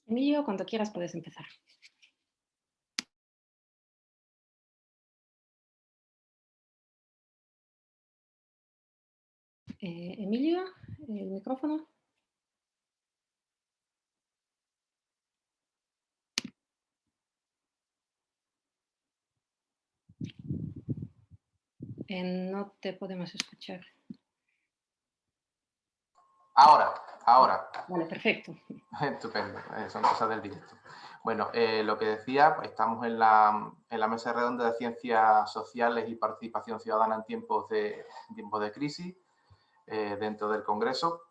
Emilio, cuando quieras puedes empezar. Emilio, el micrófono. No te podemos escuchar. Ahora. Vale, perfecto. Estupendo, son cosas del directo. Bueno, lo que decía, pues, estamos en la mesa redonda de ciencias sociales y participación ciudadana en tiempos de crisis dentro del Congreso.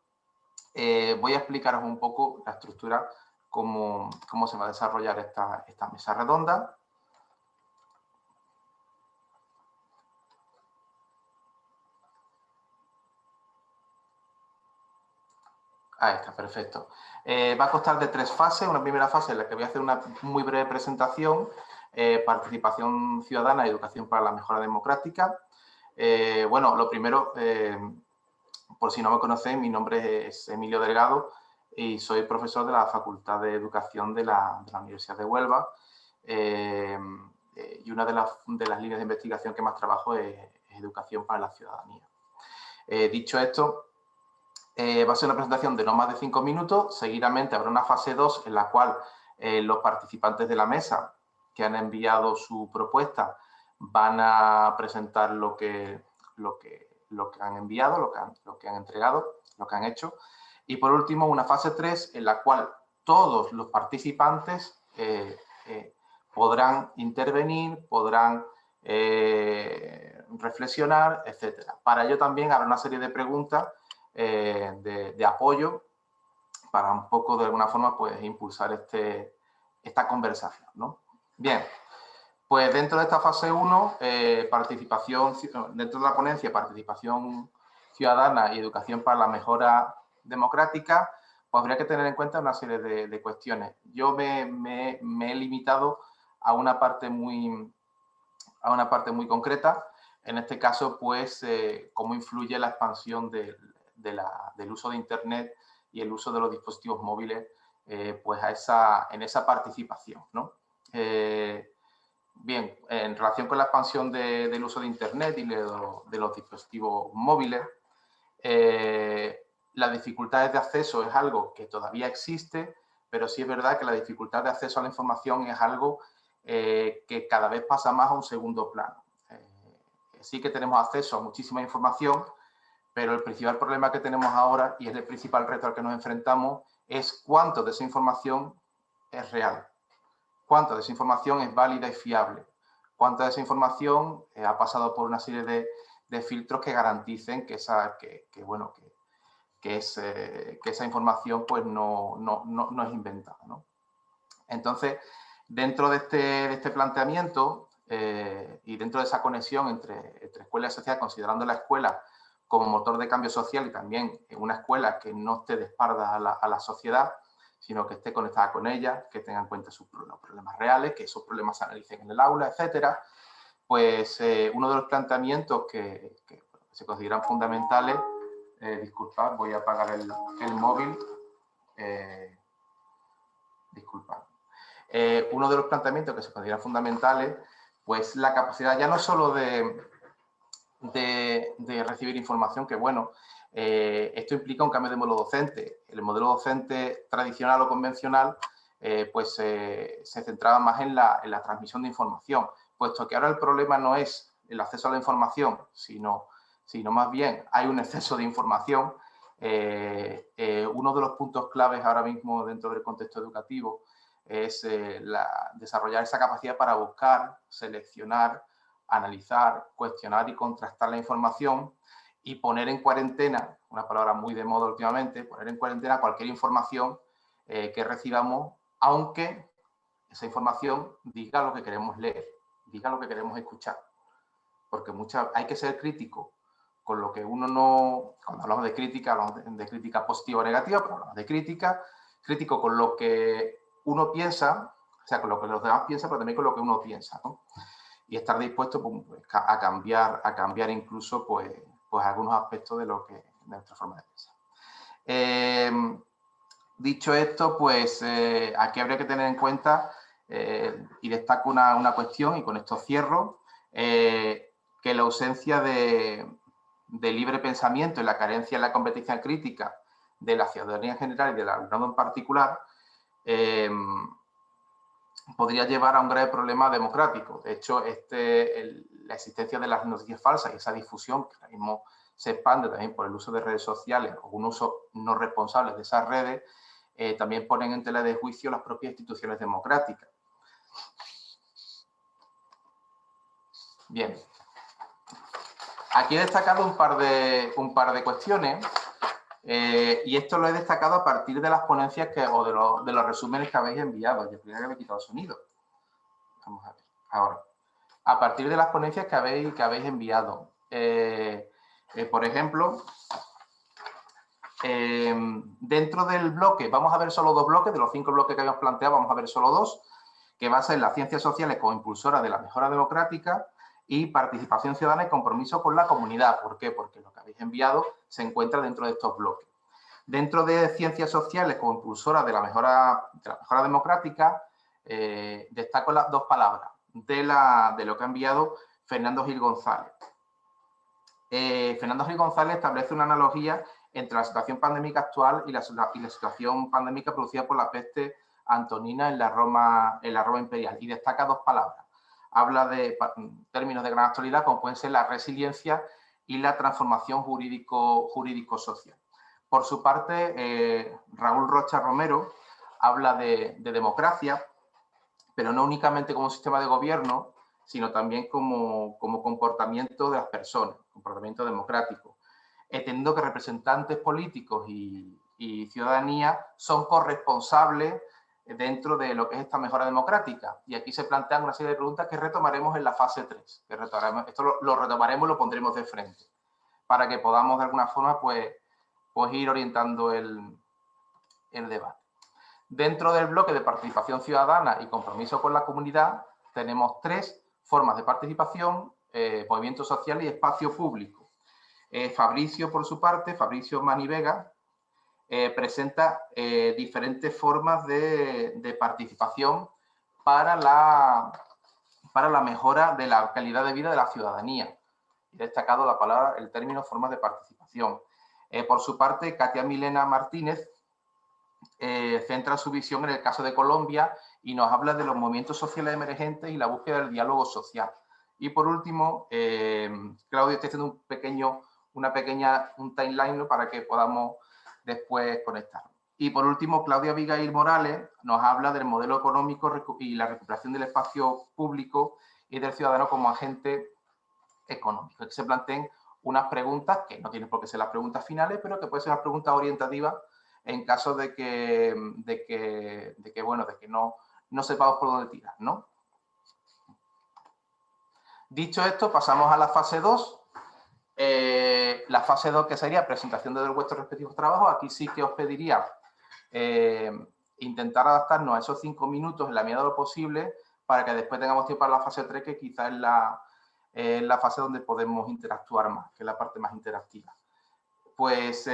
Voy a explicaros un poco la estructura, cómo se va a desarrollar esta mesa redonda. Ahí está, perfecto. Va a constar de 3 fases. Una primera fase en la que voy a hacer una muy breve presentación, participación ciudadana y educación para la mejora democrática. Bueno, lo primero, por si no me conocéis, mi nombre es Emilio Delgado y soy profesor de la Facultad de Educación de la Universidad de Huelva. Y una de las líneas de investigación que más trabajo es educación para la ciudadanía. Dicho esto, va a ser una presentación de no más de 5 minutos. Seguidamente habrá una fase 2 en la cual los participantes de la mesa que han enviado su propuesta van a presentar lo que han enviado, lo que han entregado, lo que han hecho. Y por último, una fase 3 en la cual todos los participantes podrán intervenir, podrán reflexionar, etcétera. Para ello también habrá una serie de preguntas de apoyo para un poco, de alguna forma, pues impulsar esta conversación, ¿no? Bien, pues dentro de esta fase 1, dentro de la ponencia, participación ciudadana y educación para la mejora democrática, pues habría que tener en cuenta una serie de cuestiones. Yo me he limitado a una parte muy concreta. En este caso, pues, cómo influye la expansión del uso de Internet y el uso de los dispositivos móviles pues en esa participación, ¿no? Bien, en relación con la expansión del uso de Internet y de los dispositivos móviles, las dificultades de acceso es algo que todavía existe, pero sí es verdad que la dificultad de acceso a la información es algo que cada vez pasa más a un segundo plano. Sí que tenemos acceso a muchísima información, pero el principal problema que tenemos ahora, y es el principal reto al que nos enfrentamos, es cuánto de esa información es real, cuánta de esa información es válida y fiable, cuánta de esa información ha pasado por una serie de filtros que garanticen que esa información pues no es inventada, ¿no? Entonces, dentro de este planteamiento y dentro de esa conexión entre escuela y sociedad, considerando la escuela como motor de cambio social y también una escuela que no esté de espaldas a la sociedad, sino que esté conectada con ella, que tenga en cuenta los problemas reales, que esos problemas se analicen en el aula, etcétera, pues uno de los planteamientos que se consideran fundamentales, disculpad, voy a apagar el móvil, disculpad. Uno de los planteamientos que se consideran fundamentales, pues la capacidad ya no solo de recibir información, que bueno, esto implica un cambio de modelo docente. El modelo docente tradicional o convencional pues se centraba más en la transmisión de información, puesto que ahora el problema no es el acceso a la información, sino más bien hay un exceso de información. Uno de los puntos claves ahora mismo dentro del contexto educativo es desarrollar esa capacidad para buscar, seleccionar, analizar, cuestionar y contrastar la información y poner en cuarentena, una palabra muy de moda últimamente, poner en cuarentena cualquier información que recibamos, aunque esa información diga lo que queremos leer, diga lo que queremos escuchar. Porque hay que ser crítico con lo que uno no... Cuando hablamos de crítica, hablamos de crítica positiva o negativa, pero hablamos de crítico con lo que uno piensa, o sea, con lo que los demás piensan, pero también con lo que uno piensa, ¿no? Y estar dispuesto pues, a cambiar incluso pues algunos aspectos de nuestra forma de pensar. Dicho esto, pues aquí habría que tener en cuenta, y destaco una cuestión, y con esto cierro, que la ausencia de libre pensamiento y la carencia en la competencia crítica de la ciudadanía en general y del alumnado en particular, podría llevar a un grave problema democrático. De hecho, la existencia de las noticias falsas y esa difusión que ahora mismo se expande también por el uso de redes sociales o un uso no responsable de esas redes, también ponen en tela de juicio las propias instituciones democráticas. Bien. Aquí he destacado un par de cuestiones, y esto lo he destacado a partir de las ponencias o de los resúmenes que habéis enviado. Yo primero que me he quitado el sonido. Vamos a ver. Ahora, a partir de las ponencias que habéis enviado. Por ejemplo, dentro del bloque, vamos a ver solo 2 bloques, de los 5 bloques que habíamos planteado, vamos a ver solo 2, que va a ser las ciencias sociales como impulsora de la mejora democrática y participación ciudadana y compromiso con la comunidad. ¿Por qué? Porque lo que habéis enviado se encuentra dentro de estos bloques. Dentro de ciencias sociales como impulsora de la mejora democrática, destaco las 2 palabras de lo que ha enviado Fernando Gil González. Fernando Gil González establece una analogía entre la situación pandémica actual y la situación pandémica producida por la peste antonina en la Roma imperial, y destaca 2 palabras. Habla de términos de gran actualidad como pueden ser la resiliencia y la transformación jurídico-social. Por su parte, Raúl Rocha Romero habla de democracia, pero no únicamente como sistema de gobierno, sino también como comportamiento de las personas, comportamiento democrático, entendiendo que representantes políticos y ciudadanía son corresponsables dentro de lo que es esta mejora democrática. Y aquí se plantean una serie de preguntas que retomaremos en la fase 3. Esto lo retomaremos y lo pondremos de frente, para que podamos de alguna forma pues ir orientando el debate. Dentro del bloque de participación ciudadana y compromiso con la comunidad, tenemos 3 formas de participación: movimiento social y espacio público. Fabricio, por su parte, Fabricio Manivega, presenta diferentes formas de participación para la mejora de la calidad de vida de la ciudadanía. He destacado el término formas de participación. Por su parte, Katia Milena Martínez centra su visión en el caso de Colombia y nos habla de los movimientos sociales emergentes y la búsqueda del diálogo social. Y por último, Claudio está haciendo un timeline, ¿no?, para que podamos después conectar. Y por último, Claudia Abigail Morales nos habla del modelo económico y la recuperación del espacio público y del ciudadano como agente económico. Aquí se plantean unas preguntas que no tienen por qué ser las preguntas finales, pero que pueden ser unas preguntas orientativas en caso de que no sepamos por dónde tirar, ¿no? Dicho esto, pasamos a la fase 2. La fase 2, que sería presentación de vuestros respectivos trabajos. Aquí sí que os pediría intentar adaptarnos a esos 5 minutos en la medida de lo posible, para que después tengamos tiempo para la fase 3, que quizás es la fase donde podemos interactuar más, que es la parte más interactiva. Pues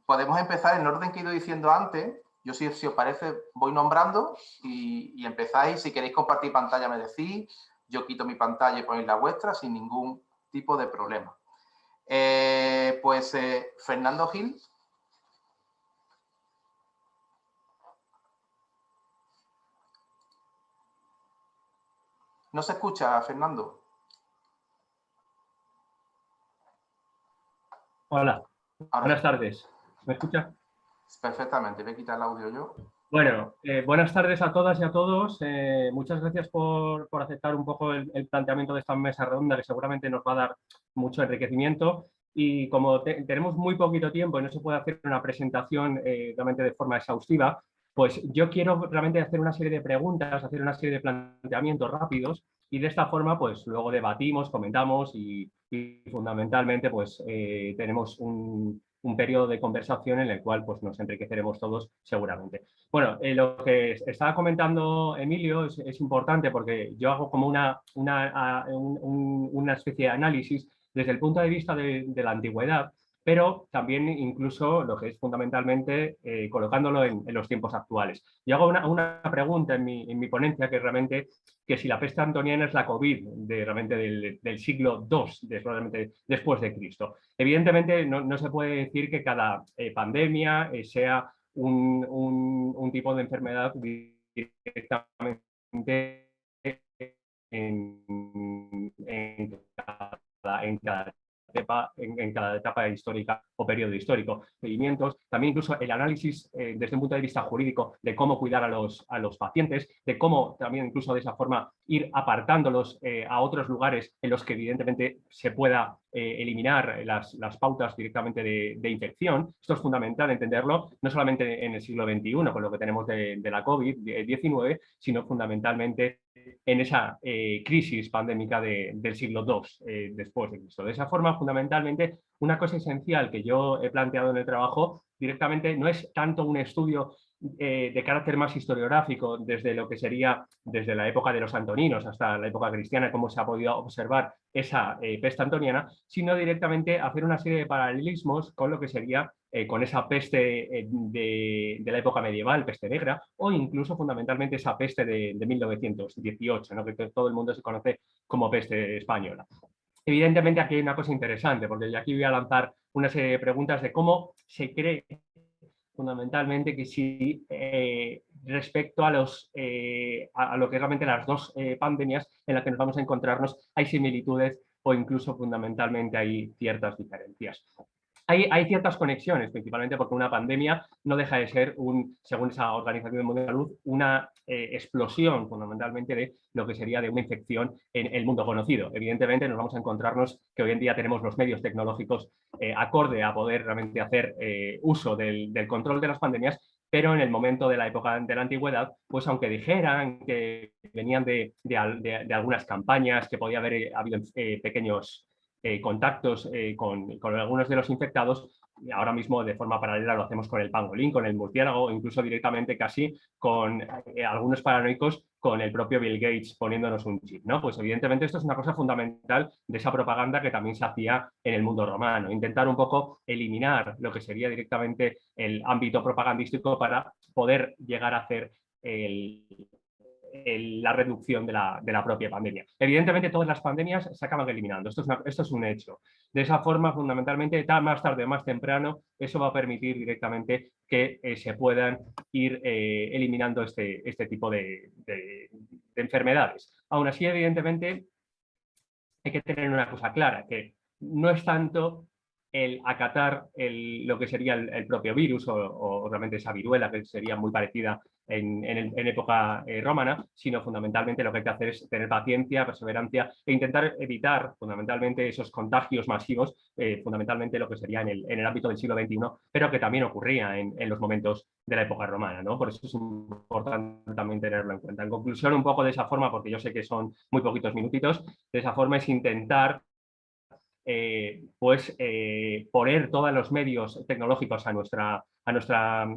podemos empezar en el orden que he ido diciendo antes. Yo, si os parece, voy nombrando y empezáis. Si queréis compartir pantalla, me decís. Yo quito mi pantalla y ponéis la vuestra sin ningún tipo de problema. Fernando Gil. ¿No se escucha, Fernando? Hola, buenas tardes. ¿Me escucha? Perfectamente, voy a quitar el audio yo. Bueno, buenas tardes a todas y a todos. Muchas gracias por aceptar un poco el planteamiento de esta mesa redonda, que seguramente nos va a dar mucho enriquecimiento. Y como tenemos muy poquito tiempo y no se puede hacer una presentación realmente de forma exhaustiva, pues yo quiero realmente hacer una serie de preguntas, hacer una serie de planteamientos rápidos, y de esta forma pues luego debatimos, comentamos y fundamentalmente pues tenemos un periodo de conversación en el cual pues nos enriqueceremos todos seguramente. Bueno, lo que estaba comentando Emilio es importante, porque yo hago como una especie de análisis desde el punto de vista de la antigüedad, pero también incluso lo que es fundamentalmente colocándolo en los tiempos actuales. Yo hago una pregunta en mi ponencia, que realmente que si la peste antoniana es la COVID realmente del siglo II, realmente después de Cristo. Evidentemente no se puede decir que cada pandemia sea un tipo de enfermedad directamente en cada etapa histórica o periodo histórico. Seguimientos, también incluso el análisis desde un punto de vista jurídico de cómo cuidar a los pacientes, de cómo también incluso de esa forma ir apartándolos a otros lugares en los que evidentemente se pueda eliminar las pautas directamente de infección. Esto es fundamental entenderlo, no solamente en el siglo XXI, con lo que tenemos de la COVID-19, sino fundamentalmente en esa crisis pandémica del siglo II después de Cristo. De esa forma, fundamentalmente, una cosa esencial que yo he planteado en el trabajo directamente no es tanto un estudio de carácter más historiográfico desde lo que sería desde la época de los antoninos hasta la época cristiana, cómo se ha podido observar esa peste antoniana, sino directamente hacer una serie de paralelismos con lo que sería con esa peste de la época medieval, peste negra, o incluso fundamentalmente esa peste de 1918, ¿no? Que todo el mundo se conoce como peste española. Evidentemente aquí hay una cosa interesante, porque yo aquí voy a lanzar una serie de preguntas de cómo se cree fundamentalmente que si respecto a lo que es realmente las dos pandemias en las que nos vamos a encontrarnos hay similitudes o incluso fundamentalmente hay ciertas diferencias. Hay ciertas conexiones, principalmente porque una pandemia no deja de ser, según esa Organización Mundial de la Salud, una explosión fundamentalmente de lo que sería de una infección en el mundo conocido. Evidentemente nos vamos a encontrarnos que hoy en día tenemos los medios tecnológicos acorde a poder realmente hacer uso del control de las pandemias, pero en el momento de la época de la antigüedad, pues aunque dijeran que venían de algunas campañas, que podía haber habido pequeños contactos con algunos de los infectados, y ahora mismo de forma paralela lo hacemos con el pangolín, con el murciélago, incluso directamente casi con algunos paranoicos con el propio Bill Gates poniéndonos un chip, ¿no? Pues evidentemente esto es una cosa fundamental de esa propaganda que también se hacía en el mundo romano, intentar un poco eliminar lo que sería directamente el ámbito propagandístico para poder llegar a hacer la reducción de la propia pandemia. Evidentemente, todas las pandemias se acaban eliminando. Esto es un hecho. De esa forma, fundamentalmente, más tarde o más temprano, eso va a permitir directamente que se puedan ir eliminando este tipo de enfermedades. Aún así, evidentemente, hay que tener una cosa clara, que no es tanto el acatar lo que sería el propio virus o realmente esa viruela que sería muy parecida en época romana, sino fundamentalmente lo que hay que hacer es tener paciencia, perseverancia e intentar evitar fundamentalmente esos contagios masivos, fundamentalmente lo que sería en el ámbito del siglo XXI, pero que también ocurría en los momentos de la época romana, ¿no? Por eso es importante también tenerlo en cuenta. En conclusión, un poco de esa forma, porque yo sé que son muy poquitos minutitos, de esa forma es intentar poner todos los medios tecnológicos a nuestra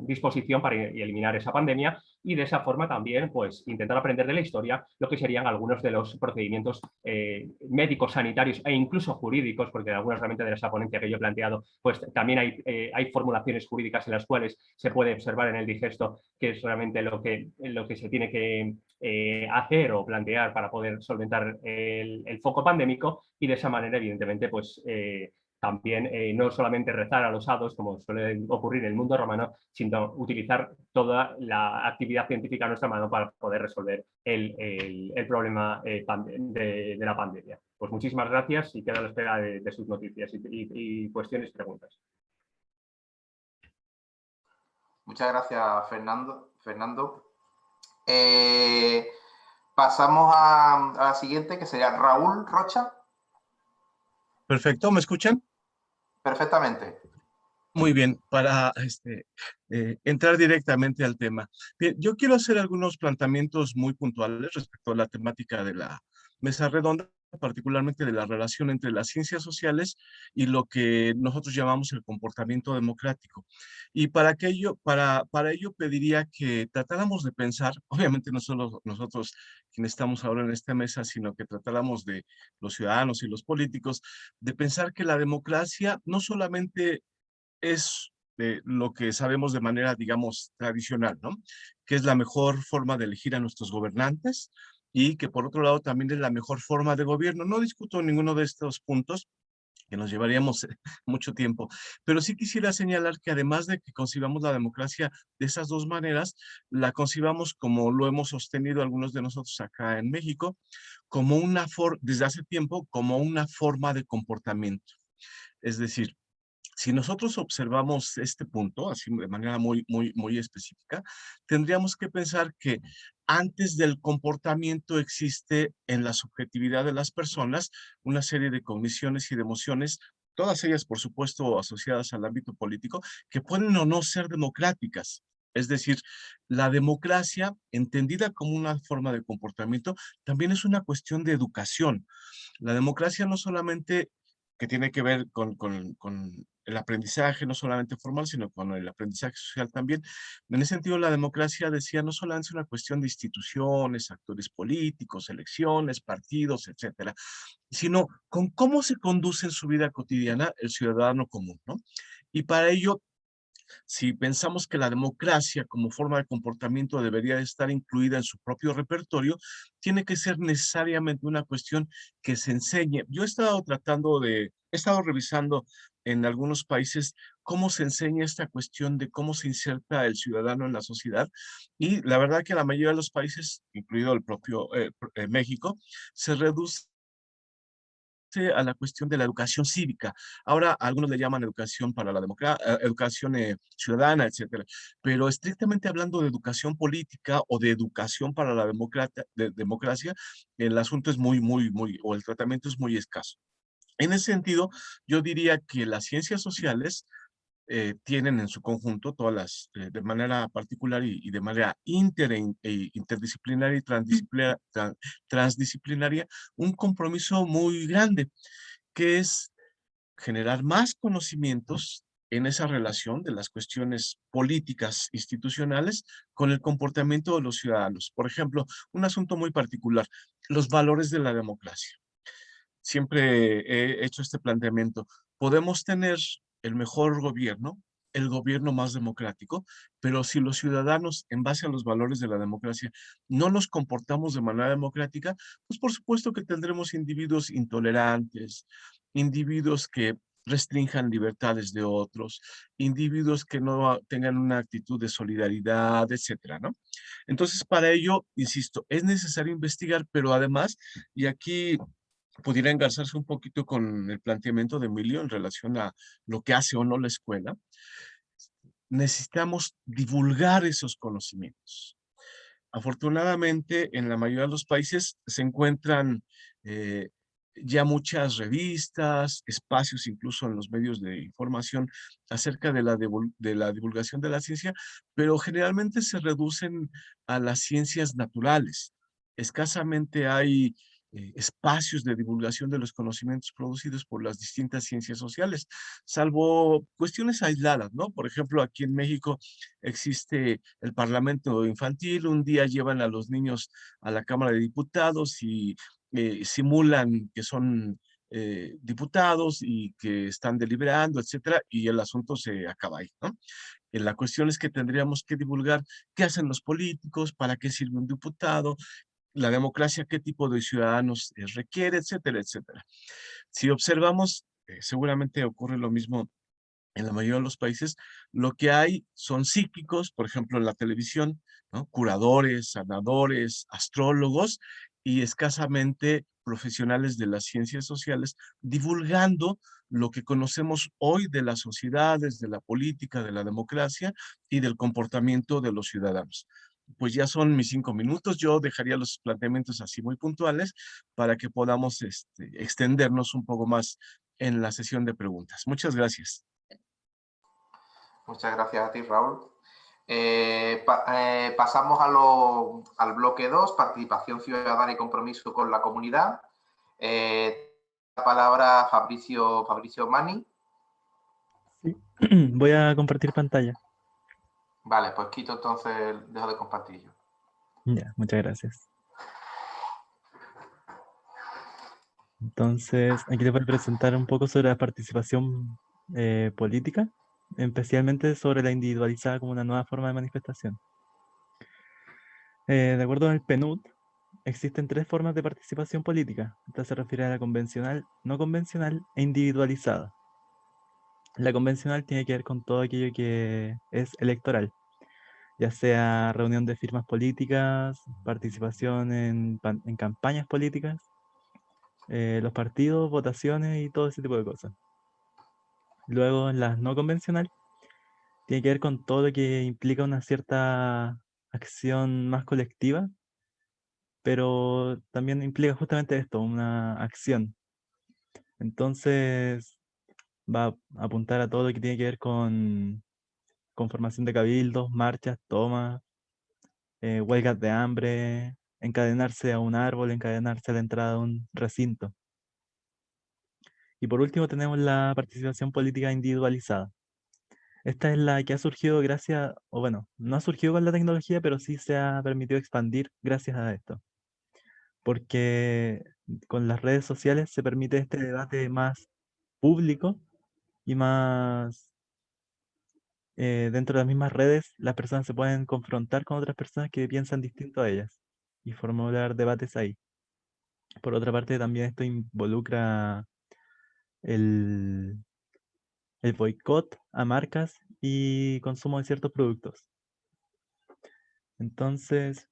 disposición para eliminar esa pandemia y de esa forma también pues, intentar aprender de la historia lo que serían algunos de los procedimientos médicos, sanitarios e incluso jurídicos, porque algunas realmente de esa ponencia que yo he planteado, pues también hay formulaciones jurídicas en las cuales se puede observar en el digesto que es realmente lo que se tiene que hacer o plantear para poder solventar el foco pandémico y de esa manera, evidentemente, pues también no solamente rezar a los hados, como suele ocurrir en el mundo romano, sino utilizar toda la actividad científica a nuestra mano para poder resolver el problema de la pandemia. Pues muchísimas gracias y quedo a la espera de sus noticias y cuestiones y preguntas. Muchas gracias, Fernando. Pasamos a la siguiente, que sería Raúl Rocha. Perfecto, ¿me escuchan? Perfectamente. Muy bien, para entrar directamente al tema. Bien, yo quiero hacer algunos planteamientos muy puntuales respecto a la temática de la mesa redonda particularmente de la relación entre las ciencias sociales y lo que nosotros llamamos el comportamiento democrático. Y para ello pediría que tratáramos de pensar, obviamente no solo nosotros quienes estamos ahora en esta mesa, sino que tratáramos de los ciudadanos y los políticos, de pensar que la democracia no solamente es lo que sabemos de manera, digamos, tradicional, ¿no? Que es la mejor forma de elegir a nuestros gobernantes y que por otro lado también es la mejor forma de gobierno. No discuto ninguno de estos puntos, que nos llevaríamos mucho tiempo, pero sí quisiera señalar que además de que concibamos la democracia de esas dos maneras, la concibamos como lo hemos sostenido algunos de nosotros acá en México, como desde hace tiempo, como una forma de comportamiento. Es decir, si nosotros observamos este punto, así de manera muy específica, tendríamos que pensar que antes del comportamiento existe en la subjetividad de las personas una serie de cogniciones y de emociones, todas ellas, por supuesto, asociadas al ámbito político, que pueden o no ser democráticas. Es decir, la democracia, entendida como una forma de comportamiento, también es una cuestión de educación. La democracia no solamente que tiene que ver con el aprendizaje, no solamente formal, sino con el aprendizaje social también. En ese sentido, la democracia, decía, no solamente es una cuestión de instituciones, actores políticos, elecciones, partidos, etcétera, sino con cómo se conduce en su vida cotidiana el ciudadano común, ¿no? Y para ello, si pensamos que la democracia como forma de comportamiento debería estar incluida en su propio repertorio, tiene que ser necesariamente una cuestión que se enseñe. Yo he estado revisando en algunos países cómo se enseña esta cuestión de cómo se inserta el ciudadano en la sociedad, y la verdad que la mayoría de los países, incluido el propio México, se reduce a la cuestión de la educación cívica. Ahora algunos le llaman educación para la democracia, educación ciudadana, etcétera. Pero estrictamente hablando de educación política o de educación para la democracia, el asunto es o el tratamiento es muy escaso. En ese sentido, yo diría que las ciencias sociales tienen en su conjunto de manera particular y de manera interdisciplinaria y transdisciplinaria, un compromiso muy grande, que es generar más conocimientos en esa relación de las cuestiones políticas institucionales con el comportamiento de los ciudadanos. Por ejemplo, un asunto muy particular, los valores de la democracia. Siempre he hecho este planteamiento. Podemos tener el mejor gobierno, el gobierno más democrático, pero si los ciudadanos, en base a los valores de la democracia, no nos comportamos de manera democrática, pues por supuesto que tendremos individuos intolerantes, individuos que restrinjan libertades de otros, individuos que no tengan una actitud de solidaridad, etcétera, ¿no? Entonces, para ello, insisto, es necesario investigar, pero además, y aquí pudiera engarzarse un poquito con el planteamiento de Emilio en relación a lo que hace o no la escuela, necesitamos divulgar esos conocimientos. Afortunadamente, en la mayoría de los países se encuentran ya muchas revistas, espacios incluso en los medios de información acerca de la divulgación de la ciencia, pero generalmente se reducen a las ciencias naturales. Escasamente hay espacios de divulgación de los conocimientos producidos por las distintas ciencias sociales, salvo cuestiones aisladas, ¿no? Por ejemplo, aquí en México existe el Parlamento Infantil, un día llevan a los niños a la Cámara de Diputados y simulan que son diputados y que están deliberando, etcétera, y el asunto se acaba ahí, ¿no? La cuestión es que tendríamos que divulgar qué hacen los políticos, para qué sirve un diputado, la democracia, qué tipo de ciudadanos requiere, etcétera, etcétera. Si observamos, seguramente ocurre lo mismo en la mayoría de los países. Lo que hay son psíquicos, por ejemplo, en la televisión, ¿no? Curadores, sanadores, astrólogos y escasamente profesionales de las ciencias sociales divulgando lo que conocemos hoy de las sociedades, de la política, de la democracia y del comportamiento de los ciudadanos. Pues ya son mis 5 minutos. Yo dejaría los planteamientos así muy puntuales para que podamos extendernos un poco más en la sesión de preguntas. Muchas gracias. Muchas gracias a ti, Raúl. Pasamos al bloque 2, participación ciudadana y compromiso con la comunidad. La palabra Fabricio Mani. Sí. Voy a compartir pantalla. Vale, pues quito entonces, dejo de compartir yo. Ya, muchas gracias. Entonces, aquí les voy a presentar un poco sobre la participación política, especialmente sobre la individualizada como una nueva forma de manifestación. De acuerdo con el PNUD, existen 3 formas de participación política. Esta se refiere a la convencional, no convencional e individualizada. La convencional tiene que ver con todo aquello que es electoral, ya sea reunión de firmas políticas, participación en campañas políticas, los partidos, votaciones y todo ese tipo de cosas. Luego, en las no convencional, tiene que ver con todo lo que implica una cierta acción más colectiva, pero también implica justamente esto, una acción. Entonces, va a apuntar a todo lo que tiene que ver con formación de cabildos, marchas, tomas, huelgas de hambre, encadenarse a un árbol, encadenarse a la entrada de un recinto. Y por último tenemos la participación política individualizada. Esta es la que ha surgido gracias, o bueno, no ha surgido con la tecnología, pero sí se ha permitido expandir gracias a esto. Porque con las redes sociales se permite este debate más público y más dentro de las mismas redes, las personas se pueden confrontar con otras personas que piensan distinto a ellas y formular debates ahí. Por otra parte, también esto involucra el boicot a marcas y consumo de ciertos productos. Entonces,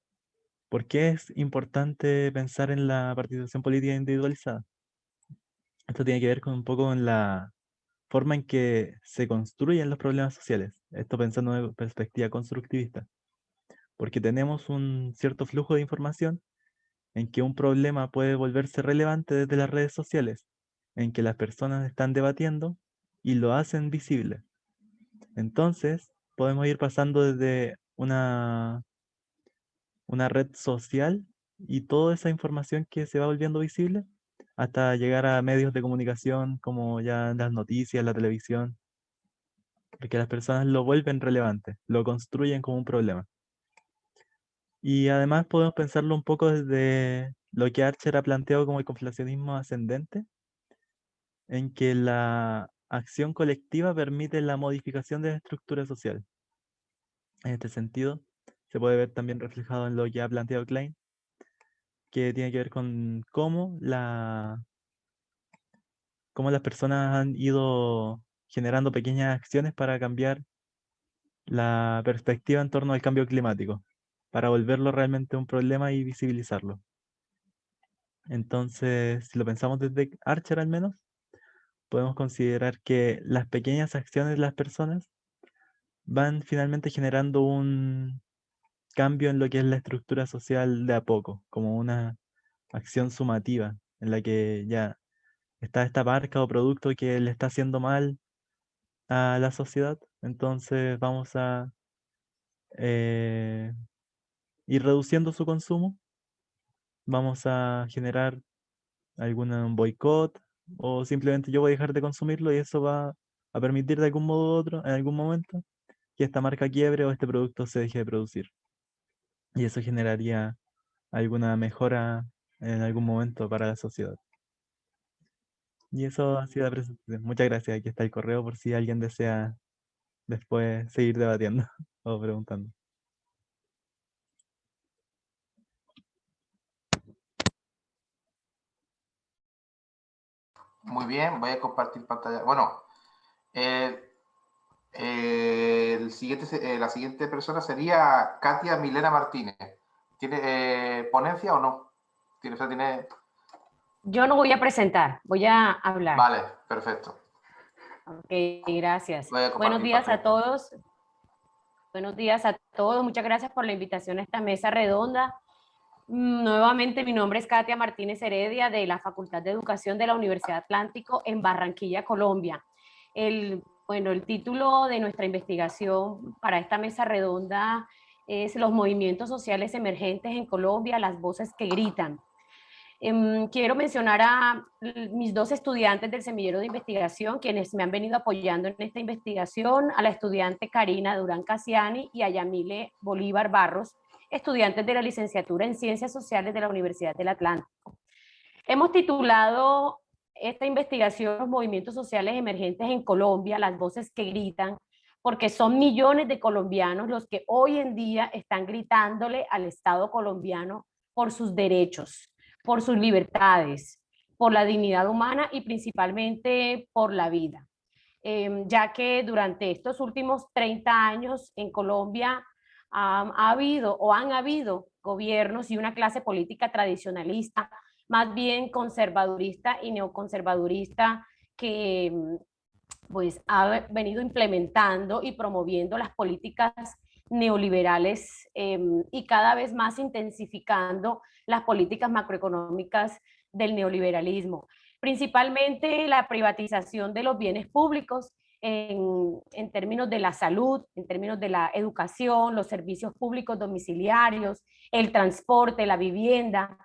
¿por qué es importante pensar en la participación política individualizada? Esto tiene que ver con un poco con la forma en que se construyen los problemas sociales. Esto pensando de perspectiva constructivista. Porque tenemos un cierto flujo de información en que un problema puede volverse relevante desde las redes sociales, en que las personas están debatiendo y lo hacen visible. Entonces, podemos ir pasando desde una red social y toda esa información que se va volviendo visible hasta llegar a medios de comunicación como ya las noticias, la televisión, porque las personas lo vuelven relevante, lo construyen como un problema. Y además podemos pensarlo un poco desde lo que Archer ha planteado como el conflacionismo ascendente, en que la acción colectiva permite la modificación de la estructura social. En este sentido, se puede ver también reflejado en lo que ha planteado Klein, que tiene que ver con cómo las personas han ido generando pequeñas acciones para cambiar la perspectiva en torno al cambio climático, para volverlo realmente un problema y visibilizarlo. Entonces, si lo pensamos desde Archer al menos, podemos considerar que las pequeñas acciones de las personas van finalmente generando un cambio en lo que es la estructura social de a poco, como una acción sumativa, en la que ya está esta marca o producto que le está haciendo mal a la sociedad, entonces vamos a ir reduciendo su consumo, vamos a generar algún boicot o simplemente yo voy a dejar de consumirlo y eso va a permitir de algún modo u otro, en algún momento, que esta marca quiebre o este producto se deje de producir. Y eso generaría alguna mejora en algún momento para la sociedad. Y eso ha sido la presentación. Muchas gracias. Aquí está el correo por si alguien desea después seguir debatiendo o preguntando. Muy bien, voy a compartir pantalla. Bueno, la siguiente persona sería Katia Milena Martínez. ¿Tiene ponencia o no? ¿Tiene... Yo no voy a presentar, voy a hablar. Vale, perfecto. Ok, gracias. Voy a compartir Buenos días pantalla. a todos. Buenos días a todos. Muchas gracias por la invitación a esta mesa redonda. Nuevamente, mi nombre es Katia Martínez Heredia de la Facultad de Educación de la Universidad Atlántico en Barranquilla, Colombia. El título de nuestra investigación para esta mesa redonda es Los movimientos sociales emergentes en Colombia, las voces que gritan. Quiero mencionar a mis dos estudiantes del semillero de investigación, quienes me han venido apoyando en esta investigación, a la estudiante Karina Durán Casiani y a Yamile Bolívar Barros, estudiantes de la licenciatura en Ciencias Sociales de la Universidad del Atlántico. Hemos titulado esta investigación Los movimientos sociales emergentes en Colombia, las voces que gritan, porque son millones de colombianos los que hoy en día están gritándole al Estado colombiano por sus derechos, por sus libertades, por la dignidad humana y principalmente por la vida. Ya que durante estos últimos 30 años en Colombia ha habido o han habido gobiernos y una clase política tradicionalista, más bien conservadurista y neoconservadurista, que pues ha venido implementando y promoviendo las políticas neoliberales y cada vez más intensificando las políticas macroeconómicas del neoliberalismo. Principalmente la privatización de los bienes públicos en términos de la salud, en términos de la educación, los servicios públicos domiciliarios, el transporte, la vivienda.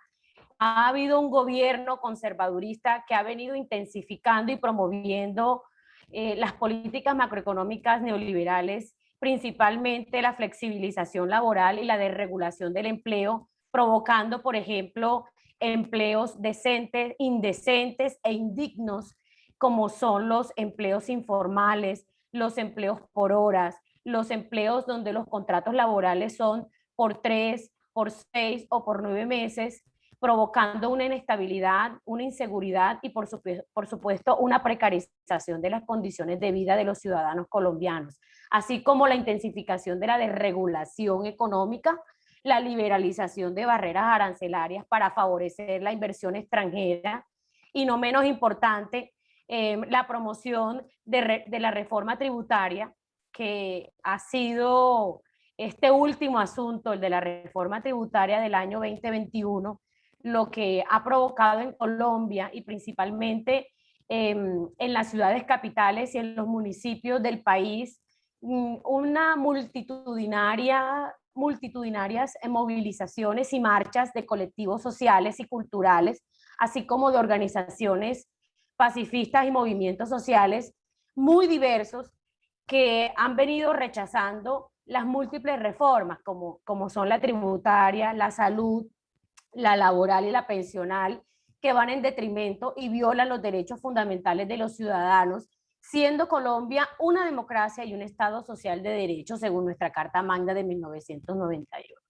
Ha habido un gobierno conservadurista que ha venido intensificando y promoviendo las políticas macroeconómicas neoliberales, principalmente la flexibilización laboral y la desregulación del empleo, provocando, por ejemplo, empleos decentes, indecentes e indignos, como son los empleos informales, los empleos por horas, los empleos donde los contratos laborales son por 3, por 6 o por 9 meses, provocando una inestabilidad, una inseguridad y por supuesto una precarización de las condiciones de vida de los ciudadanos colombianos, así como la intensificación de la desregulación económica, la liberalización de barreras arancelarias para favorecer la inversión extranjera y, no menos importante, la promoción de la reforma tributaria, que ha sido este último asunto, el de la reforma tributaria del año 2021, lo que ha provocado en Colombia y principalmente en las ciudades capitales y en los municipios del país una multitudinarias movilizaciones y marchas de colectivos sociales y culturales, así como de organizaciones pacifistas y movimientos sociales muy diversos que han venido rechazando las múltiples reformas, como son la tributaria, la salud, la laboral y la pensional, que van en detrimento y violan los derechos fundamentales de los ciudadanos, siendo Colombia una democracia y un Estado social de derecho, según nuestra Carta Magna de 1991.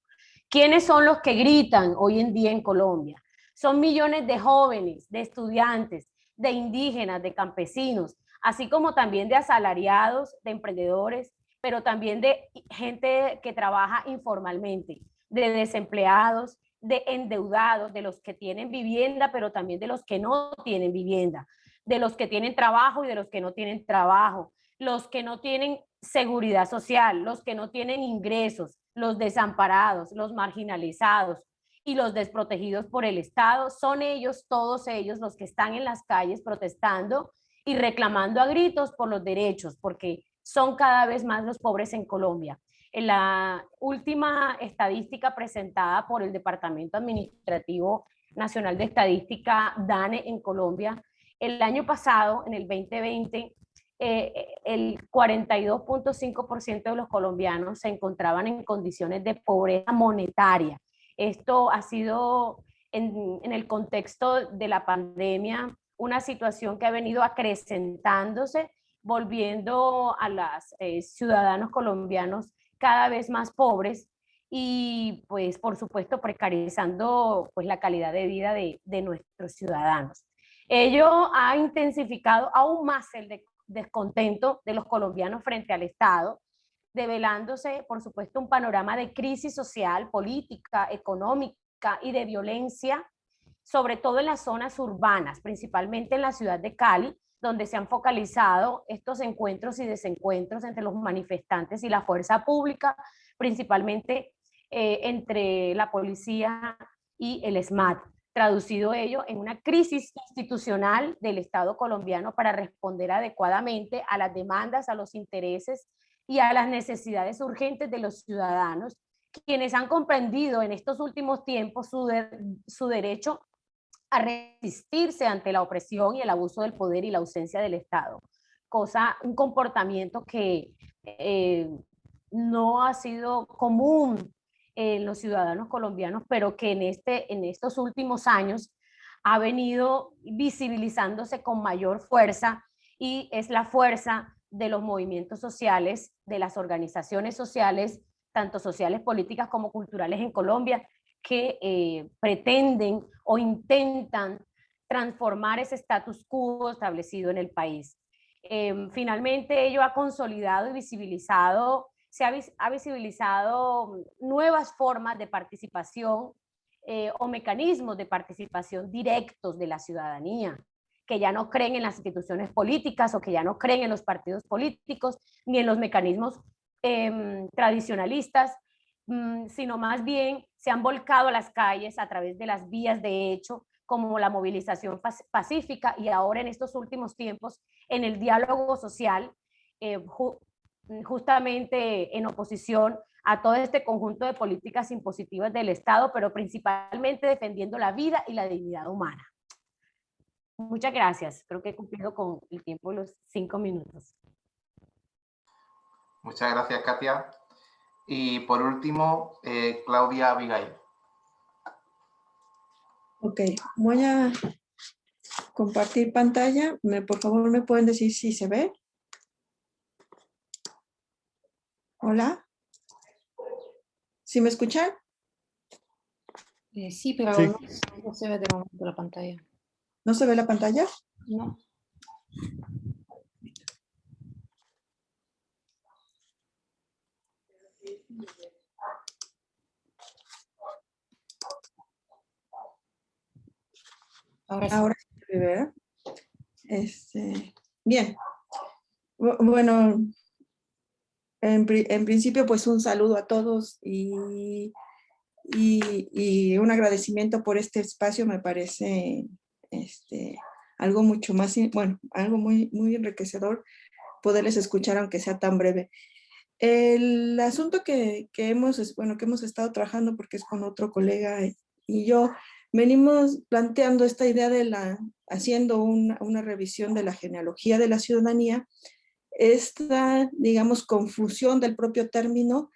¿Quiénes son los que gritan hoy en día en Colombia? Son millones de jóvenes, de estudiantes, de indígenas, de campesinos, así como también de asalariados, de emprendedores, pero también de gente que trabaja informalmente, de desempleados, de endeudados, de los que tienen vivienda, pero también de los que no tienen vivienda, de los que tienen trabajo y de los que no tienen trabajo, los que no tienen seguridad social, los que no tienen ingresos, los desamparados, los marginalizados y los desprotegidos por el Estado. Son ellos, todos ellos, los que están en las calles protestando y reclamando a gritos por los derechos, porque son cada vez más los pobres en Colombia. En la última estadística presentada por el Departamento Administrativo Nacional de Estadística, DANE, en Colombia, el año pasado, en el 2020, el 42.5% de los colombianos se encontraban en condiciones de pobreza monetaria. Esto ha sido, en el contexto de la pandemia, una situación que ha venido acrecentándose, volviendo a los ciudadanos colombianos cada vez más pobres y, pues, por supuesto, precarizando pues, la calidad de vida de nuestros ciudadanos. Ello ha intensificado aún más el descontento de los colombianos frente al Estado, develándose, por supuesto, un panorama de crisis social, política, económica y de violencia, sobre todo en las zonas urbanas, principalmente en la ciudad de Cali, donde se han focalizado estos encuentros y desencuentros entre los manifestantes y la fuerza pública, principalmente entre la policía y el SMAT, traducido ello en una crisis institucional del Estado colombiano para responder adecuadamente a las demandas, a los intereses y a las necesidades urgentes de los ciudadanos, quienes han comprendido en estos últimos tiempos su derecho a resistirse ante la opresión y el abuso del poder y la ausencia del Estado. Un comportamiento que no ha sido común en los ciudadanos colombianos, pero que en estos últimos años ha venido visibilizándose con mayor fuerza, y es la fuerza de los movimientos sociales, de las organizaciones sociales, tanto sociales, políticas como culturales en Colombia, que pretenden o intentan transformar ese status quo establecido en el país. Finalmente, ello ha consolidado y visibilizado, ha visibilizado nuevas formas de participación o mecanismos de participación directos de la ciudadanía, que ya no creen en las instituciones políticas o que ya no creen en los partidos políticos ni en los mecanismos tradicionalistas, sino más bien se han volcado a las calles a través de las vías de hecho, como la movilización pacífica, y ahora en estos últimos tiempos en el diálogo social, justamente en oposición a todo este conjunto de políticas impositivas del Estado, pero principalmente defendiendo la vida y la dignidad humana. Muchas gracias. Creo que he cumplido con el tiempo de los 5 minutos. Muchas gracias, Katia. Y por último, Claudia Abigail. Ok, voy a compartir pantalla. Por favor, ¿me pueden decir si se ve? Hola. ¿Sí me escuchan? Sí, pero Sí. no se ve de momento la pantalla. ¿No se ve la pantalla? No. Ahora sí. Ahora sí se ve, ¿verdad? Bien. Bueno, en principio, pues un saludo a todos y un agradecimiento por este espacio. Me parece algo mucho más, bueno, algo muy, muy enriquecedor poderles escuchar, aunque sea tan breve. El asunto que hemos estado trabajando, porque es con otro colega y yo, venimos planteando esta idea de haciendo una revisión de la genealogía de la ciudadanía, esta, digamos, confusión del propio término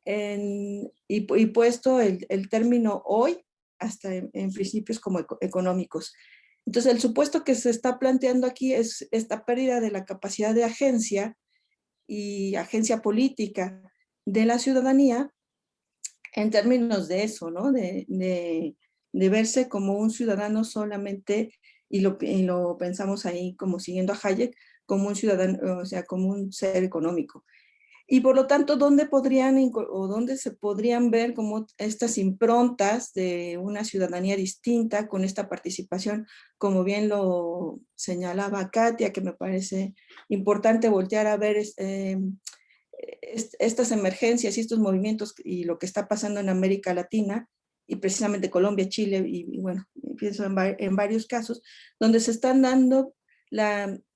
y puesto el término hoy hasta en principios como económicos. Entonces, el supuesto que se está planteando aquí es esta pérdida de la capacidad de agencia y agencia política de la ciudadanía en términos de eso, ¿no? De verse como un ciudadano solamente, y lo pensamos ahí como siguiendo a Hayek, como un ciudadano, o sea, como un ser económico. Y por lo tanto, ¿dónde se podrían ver como estas improntas de una ciudadanía distinta con esta participación, como bien lo señalaba Katia, que me parece importante voltear a ver estas emergencias y estos movimientos y lo que está pasando en América Latina, y precisamente Colombia, Chile, y bueno, pienso en varios casos, donde se están dando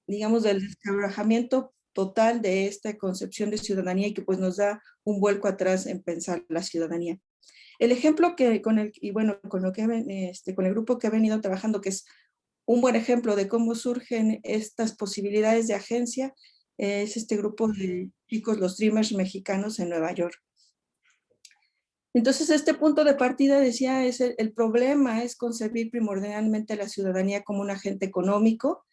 digamos, del desquebrajamiento total de esta concepción de ciudadanía, y que pues nos da un vuelco atrás en pensar la ciudadanía. El ejemplo con el grupo que he venido trabajando, que es un buen ejemplo de cómo surgen estas posibilidades de agencia, es este grupo de chicos, los Dreamers mexicanos en Nueva York. Entonces, este punto de partida, decía, el problema es concebir primordialmente a la ciudadanía como un agente económico,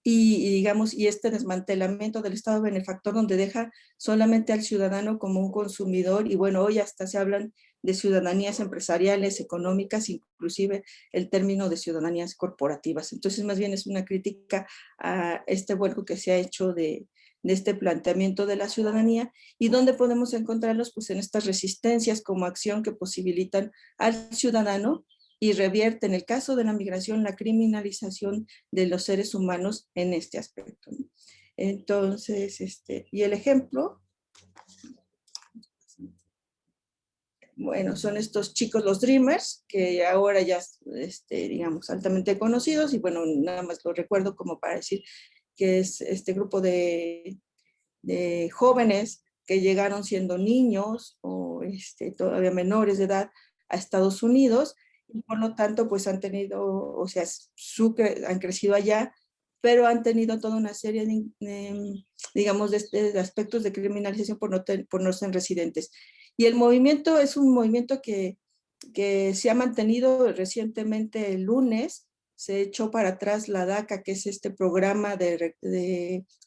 y este desmantelamiento del Estado benefactor, donde deja solamente al ciudadano como un consumidor. Y bueno, hoy hasta se hablan de ciudadanías empresariales, económicas, inclusive el término de ciudadanías corporativas. Entonces, más bien es una crítica a este vuelco que se ha hecho de este planteamiento de la ciudadanía, y dónde podemos encontrarlos, pues en estas resistencias como acción que posibilitan al ciudadano y revierte, en el caso de la migración, la criminalización de los seres humanos en este aspecto. Entonces, y el ejemplo, bueno, son estos chicos, los Dreamers, que ahora ya, digamos, altamente conocidos, y bueno, nada más lo recuerdo como para decir que es este grupo de jóvenes que llegaron siendo niños o todavía menores de edad a Estados Unidos, y por lo tanto pues han tenido, o sea, han crecido allá, pero han tenido toda una serie digamos, de aspectos de criminalización por no ser residentes. Y el movimiento es un movimiento que se ha mantenido recientemente. El lunes se echó para atrás la DACA, que es este programa de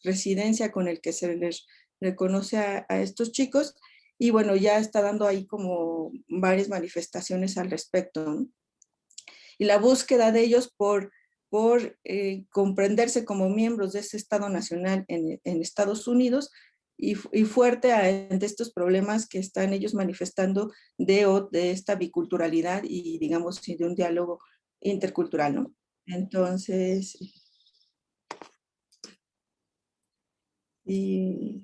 residencia con el que se les reconoce a estos chicos, y bueno, ya está dando ahí como varias manifestaciones al respecto, ¿no? Y la búsqueda de ellos por comprenderse como miembros de ese Estado Nacional en Estados Unidos, y fuerte ante estos problemas que están ellos manifestando de esta biculturalidad y, digamos, de un diálogo intercultural, ¿no? Entonces, y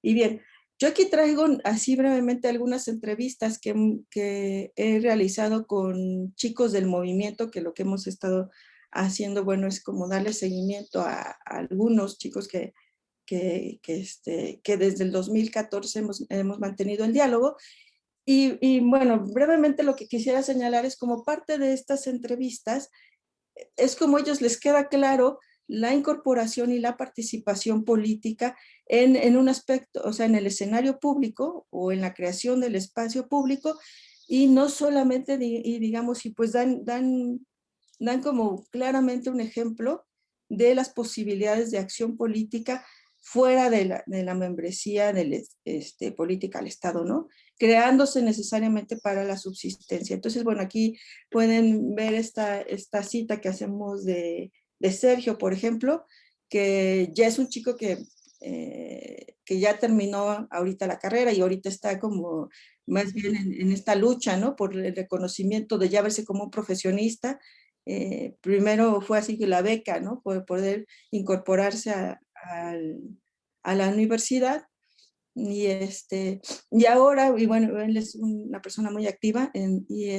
bien, yo aquí traigo así brevemente algunas entrevistas que he realizado con chicos del movimiento, que lo que hemos estado haciendo, bueno, es como darle seguimiento a algunos chicos que desde el 2014 hemos mantenido el diálogo. Y bueno, brevemente lo que quisiera señalar es como parte de estas entrevistas, es como ellos les queda claro la incorporación y la participación política en un aspecto, o sea, en el escenario público o en la creación del espacio público, y no solamente, y digamos, y pues dan como claramente un ejemplo de las posibilidades de acción política fuera de la membresía política al Estado, ¿no? Creándose necesariamente para la subsistencia. Entonces, bueno, aquí pueden ver esta cita que hacemos de Sergio, por ejemplo, que ya es un chico que ya terminó ahorita la carrera y ahorita está como más bien en esta lucha, ¿no? Por el reconocimiento de ya verse como un profesionista. Primero fue así que la beca, ¿no? Por poder incorporarse a la universidad. Y ahora, y bueno, él es una persona muy activa y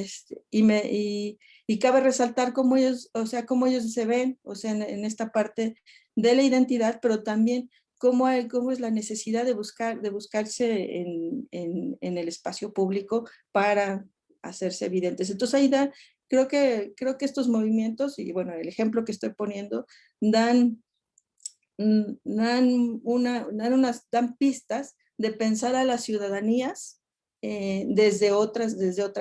cabe resaltar cómo ellos, o sea, cómo ellos se ven, o sea, en esta parte de la identidad, pero también cómo es la necesidad de buscarse en el espacio público para hacerse evidentes. Entonces ahí creo que estos movimientos, y bueno, el ejemplo que estoy poniendo, dan pistas de pensar a las ciudadanías desde otras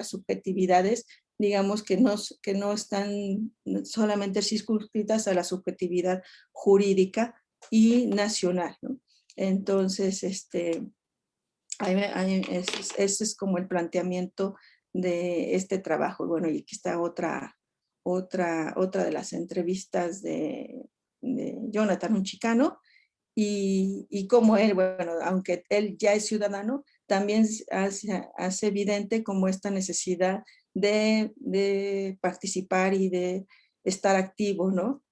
subjetividades, digamos, que no están solamente circunscritas a la subjetividad jurídica y nacional, ¿no? Entonces, ese es como el planteamiento de este trabajo. Bueno, y aquí está otra de las entrevistas de Jonathan, un chicano, y como él, bueno, aunque él ya es ciudadano, también hace evidente como esta necesidad de participar y de estar activo, ¿no?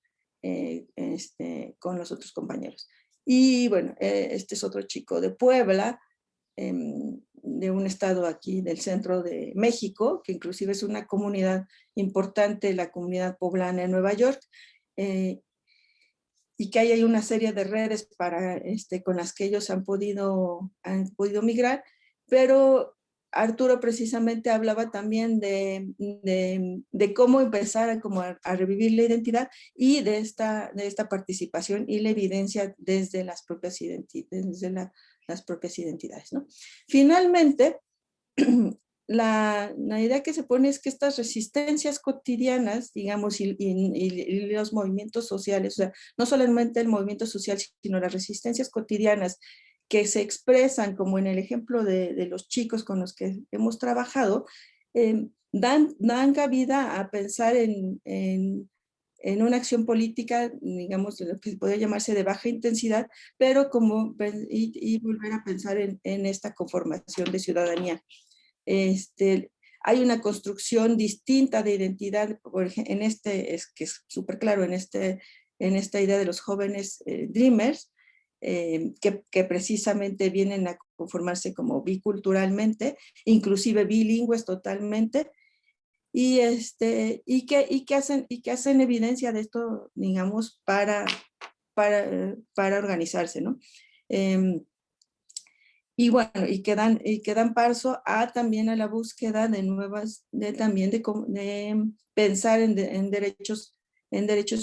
Con los otros compañeros. Y bueno, este es otro chico de Puebla, de un estado aquí del centro de México, que inclusive es una comunidad importante, la comunidad poblana en Nueva York, y que hay una serie de redes con las que ellos han podido migrar, pero Arturo precisamente hablaba también de cómo empezar a revivir la identidad y de esta participación y la evidencia desde las propias identidades, ¿no? Finalmente, la idea que se pone es que estas resistencias cotidianas, digamos, y los movimientos sociales, o sea, no solamente el movimiento social, sino las resistencias cotidianas que se expresan, como en el ejemplo de los chicos con los que hemos trabajado, dan cabida a pensar en una acción política, digamos, lo que podría llamarse de baja intensidad, pero y volver a pensar en esta conformación de ciudadanía. Hay una construcción distinta de identidad, que es súper claro en esta idea de los jóvenes dreamers, que precisamente vienen a conformarse como biculturalmente, inclusive bilingües totalmente, y que hacen evidencia de esto, digamos, para organizarse, ¿no? Y bueno, y que dan paso a también a la búsqueda de nuevas, de pensar en derechos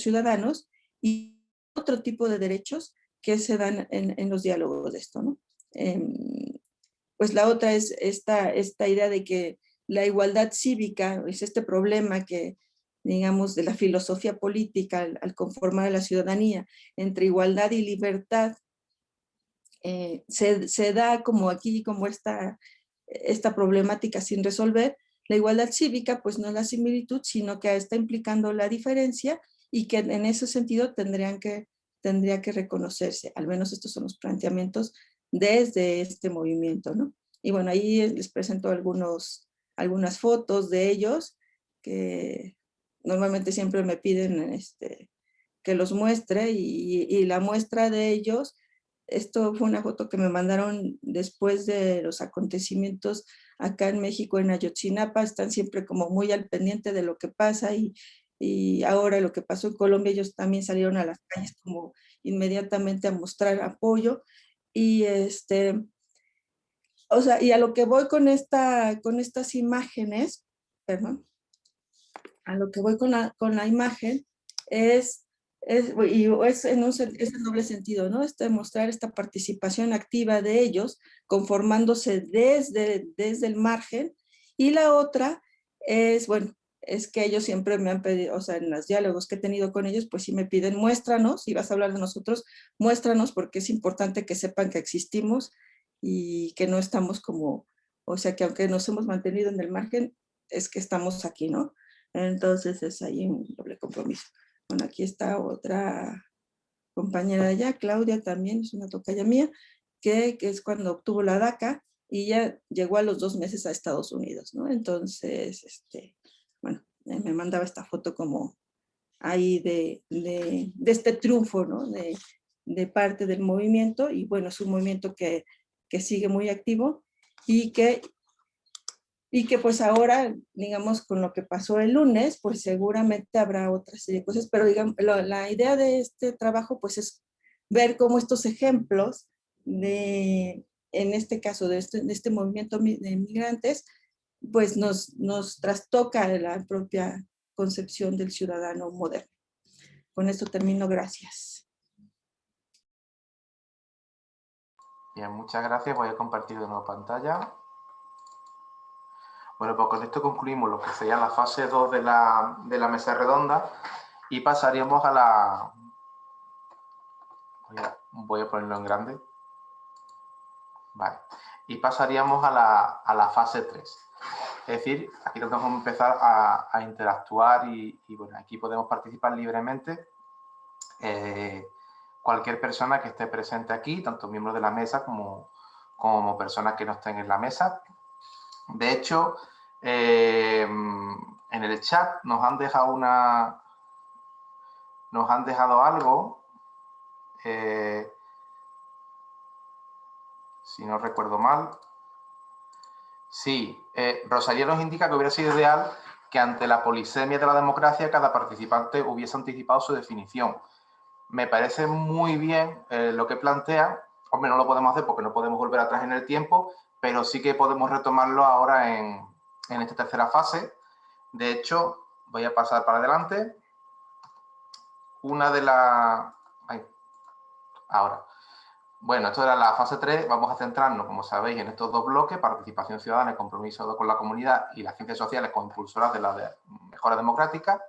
ciudadanos y otro tipo de derechos que se dan en los diálogos de esto, ¿no? Pues la otra es esta idea de que la igualdad cívica es este problema que, digamos, de la filosofía política al conformar a la ciudadanía entre igualdad y libertad, se da como aquí, como esta problemática sin resolver. La igualdad cívica pues no es la similitud, sino que está implicando la diferencia y que en ese sentido tendría que reconocerse. Al menos estos son los planteamientos desde este movimiento, ¿no? Y bueno, ahí les presento algunas fotos de ellos que normalmente siempre me piden que los muestre y la muestra de ellos. Esto fue una foto que me mandaron después de los acontecimientos acá en México, en Ayotzinapa. Están siempre como muy al pendiente de lo que pasa y ahora lo que pasó en Colombia, ellos también salieron a las calles como inmediatamente a mostrar apoyo. Y o sea, y a lo que voy con estas imágenes, perdón, a lo que voy con la imagen es en doble sentido, ¿no? Mostrar esta participación activa de ellos, conformándose desde el margen, y la otra es, bueno, es que ellos siempre me han pedido, o sea, en los diálogos que he tenido con ellos, pues sí me piden, muéstranos, si vas a hablar de nosotros, muéstranos, porque es importante que sepan que existimos y que no estamos como, o sea, que aunque nos hemos mantenido en el margen, es que estamos aquí, ¿no? Entonces es ahí un doble compromiso. Bueno, aquí está otra compañera de allá, Claudia también, es una tocaya mía, que es cuando obtuvo la DACA y ya llegó a los 2 meses a Estados Unidos, ¿no? Entonces, bueno, me mandaba esta foto como ahí de este triunfo, ¿no? De parte del movimiento, y bueno, es un movimiento que sigue muy activo y que pues ahora, digamos, con lo que pasó el lunes, pues seguramente habrá otra serie de cosas, pero digamos, la idea de este trabajo pues es ver cómo estos ejemplos en este caso de este movimiento de migrantes, pues nos trastoca la propia concepción del ciudadano moderno. Con esto termino, gracias. Bien, muchas gracias. Voy a compartir de nuevo pantalla. Bueno, pues con esto concluimos lo que sería la fase 2 de la mesa redonda y pasaríamos a la... Voy a ponerlo en grande. Vale. Y pasaríamos a la fase 3. Es decir, aquí nos vamos a empezar a interactuar y bueno, aquí podemos participar libremente. Cualquier persona que esté presente aquí, tanto miembros de la mesa como personas que no estén en la mesa. De hecho, en el chat nos han dejado algo, si no recuerdo mal. Sí, Rosalía nos indica que hubiera sido ideal que ante la polisemia de la democracia cada participante hubiese anticipado su definición. Me parece muy bien lo que plantea. Hombre, no lo podemos hacer porque no podemos volver atrás en el tiempo, pero sí que podemos retomarlo ahora en esta tercera fase. De hecho, voy a pasar para adelante. Ahora. Bueno, esto era la fase 3. Vamos a centrarnos, como sabéis, en estos 2 bloques: participación ciudadana y compromiso con la comunidad, y las ciencias sociales como impulsoras de la mejora democrática.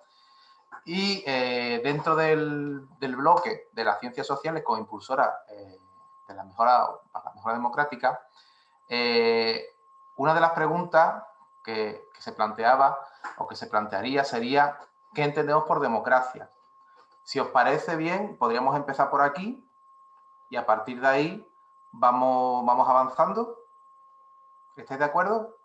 Y dentro del bloque de las ciencias sociales como impulsora de la mejora democrática, una de las preguntas que se planteaba o que se plantearía sería: ¿qué entendemos por democracia? Si os parece bien, podríamos empezar por aquí y a partir de ahí vamos avanzando. ¿Estáis de acuerdo?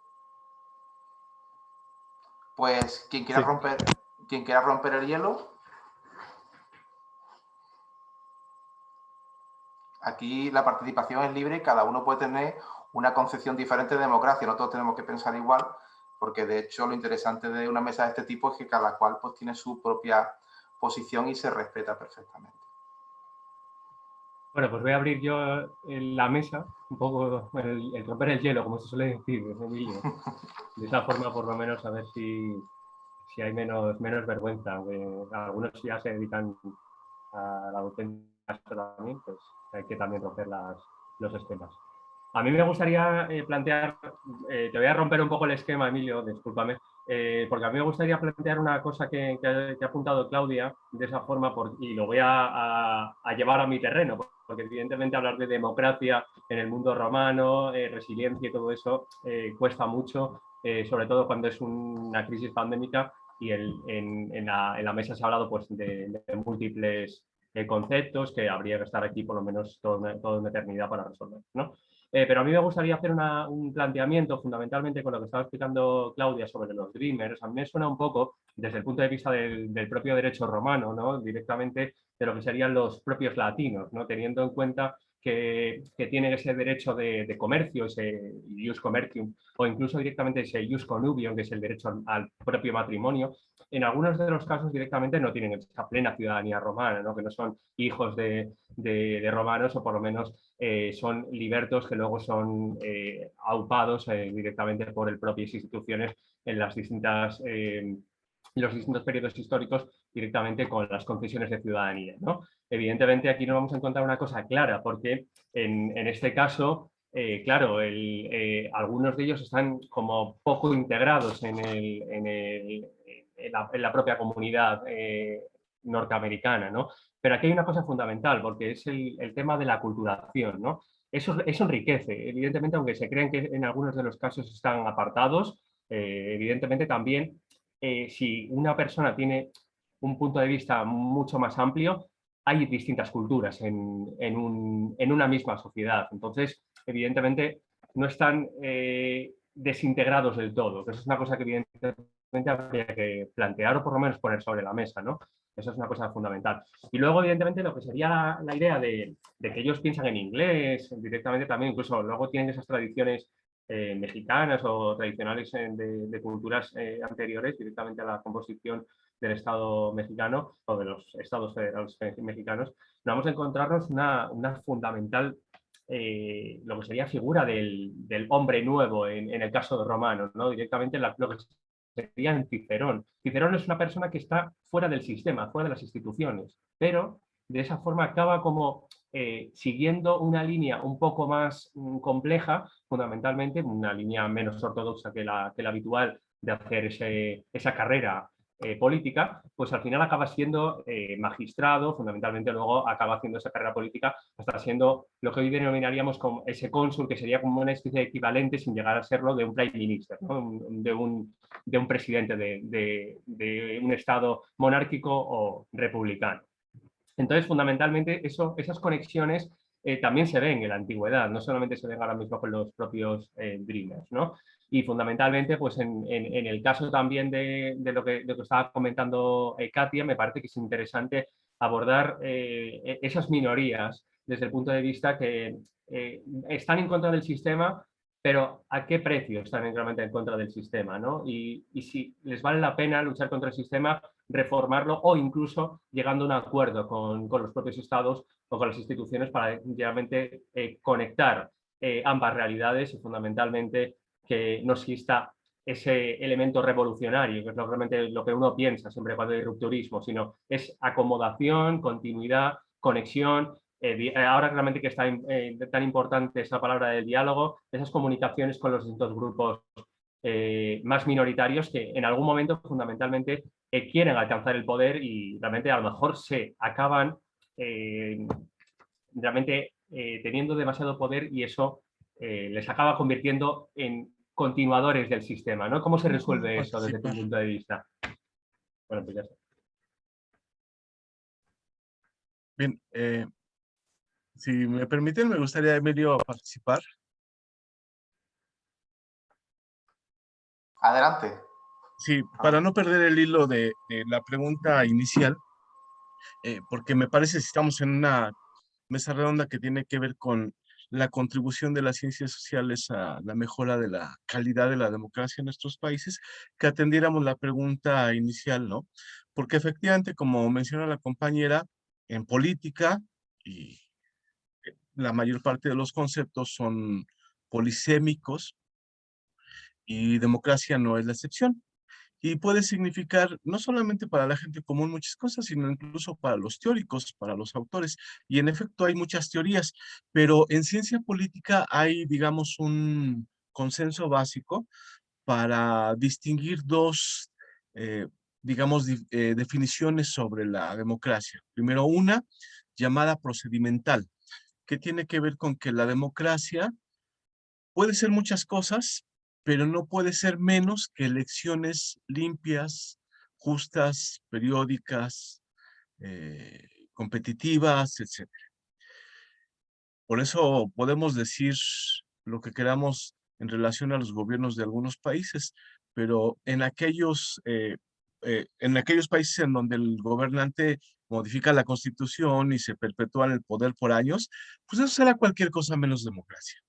Pues quien quiera romper el hielo. Aquí la participación es libre y cada uno puede tener una concepción diferente de democracia. No todos tenemos que pensar igual, porque de hecho lo interesante de una mesa de este tipo es que cada cual pues tiene su propia posición y se respeta perfectamente. Bueno, pues voy a abrir yo la mesa, un poco el romper el hielo, como se suele decir, Emilio. De esa forma, por lo menos, a ver si hay menos vergüenza, aunque algunos ya se dedican a la docencia también, pues hay que también romper los esquemas. A mí me gustaría plantear, te voy a romper un poco el esquema, Emilio, discúlpame, porque a mí me gustaría plantear una cosa que ha apuntado Claudia de esa forma y lo voy a llevar a mi terreno, porque evidentemente hablar de democracia en el mundo romano, resiliencia y todo eso cuesta mucho, sobre todo cuando es una crisis pandémica y en la mesa se ha hablado pues, de múltiples conceptos que habría que estar aquí por lo menos toda una eternidad para resolver, ¿no? Pero a mí me gustaría hacer un planteamiento fundamentalmente con lo que estaba explicando Claudia sobre los dreamers. A mí me suena un poco desde el punto de vista del propio derecho romano, ¿no? Directamente de lo que serían los propios latinos, ¿no? Teniendo en cuenta que tienen ese derecho de comercio, ese ius commercium, o incluso directamente ese ius connubium, que es el derecho al propio matrimonio. En algunos de los casos directamente no tienen esa plena ciudadanía romana, ¿no? Que no son hijos de romanos o por lo menos son libertos que luego son aupados directamente por el propias instituciones en las los distintos periodos históricos directamente con las concesiones de ciudadanía, ¿no? Evidentemente aquí no vamos a encontrar una cosa clara porque en este caso, claro, algunos de ellos están como poco integrados en la propia comunidad norteamericana, ¿no? Pero aquí hay una cosa fundamental, porque es el tema de la aculturación, ¿no? Eso enriquece, evidentemente, aunque se crean que en algunos de los casos están apartados, evidentemente también si una persona tiene un punto de vista mucho más amplio, hay distintas culturas en una misma sociedad. Entonces, evidentemente, no están desintegrados del todo, que eso es una cosa que evidentemente habría que plantear o por lo menos poner sobre la mesa, ¿no? Eso es una cosa fundamental. Y luego, evidentemente, lo que sería la idea de que ellos piensan en inglés, directamente también, incluso luego tienen esas tradiciones mexicanas o tradicionales de culturas anteriores directamente a la composición del Estado mexicano o de los estados federales mexicanos, nos vamos a encontrarnos una fundamental, lo que sería figura del hombre nuevo en el caso de Romano, ¿no? Directamente lo que sería en Cicerón. Cicerón es una persona que está fuera del sistema, fuera de las instituciones, pero de esa forma acaba como siguiendo una línea un poco más compleja, fundamentalmente una línea menos ortodoxa que la habitual de hacer esa carrera política, pues al final acaba siendo magistrado, fundamentalmente luego acaba haciendo esa carrera política hasta siendo lo que hoy denominaríamos como ese cónsul, que sería como una especie de equivalente sin llegar a serlo de un prime minister, ¿no? de un presidente de un estado monárquico o republicano. Entonces, fundamentalmente, esas conexiones también se ven en la antigüedad, no solamente se ven ahora mismo con los propios dreamers, ¿no? Y fundamentalmente, pues en el caso también de lo que estaba comentando Katia, me parece que es interesante abordar esas minorías desde el punto de vista que están en contra del sistema, pero ¿a qué precio están realmente en contra del sistema, ¿no? Y si les vale la pena luchar contra el sistema, reformarlo o incluso llegando a un acuerdo con los propios estados o con las instituciones para realmente conectar ambas realidades y fundamentalmente que no exista ese elemento revolucionario, que es realmente lo que uno piensa siempre cuando hay rupturismo, sino es acomodación, continuidad, conexión. Ahora realmente que está tan importante esa palabra del diálogo, esas comunicaciones con los distintos grupos más minoritarios que en algún momento fundamentalmente quieren alcanzar el poder y realmente a lo mejor se acaban realmente teniendo demasiado poder y eso les acaba convirtiendo en continuadores del sistema, ¿no? ¿Cómo se resuelve eso desde tu punto de vista? Bueno, pues ya está. Bien, si me permiten, me gustaría, Emilio, participar. Adelante. Sí, para no perder el hilo de la pregunta inicial, porque me parece que estamos en una mesa redonda que tiene que ver con la contribución de las ciencias sociales a la mejora de la calidad de la democracia en nuestros países, que atendiéramos la pregunta inicial, ¿no? Porque efectivamente, como menciona la compañera, en política y la mayor parte de los conceptos son polisémicos y democracia no es la excepción. Y puede significar no solamente para la gente común muchas cosas, sino incluso para los teóricos, para los autores. Y en efecto hay muchas teorías, pero en ciencia política hay, digamos, un consenso básico para distinguir dos, digamos, definiciones sobre la democracia. Primero, una llamada procedimental, que tiene que ver con que la democracia puede ser muchas cosas, pero no puede ser menos que elecciones limpias, justas, periódicas, competitivas, etc. Por eso podemos decir lo que queramos en relación a los gobiernos de algunos países, pero en aquellos países en donde el gobernante modifica la constitución y se perpetúa en el poder por años, pues eso será cualquier cosa menos democracia.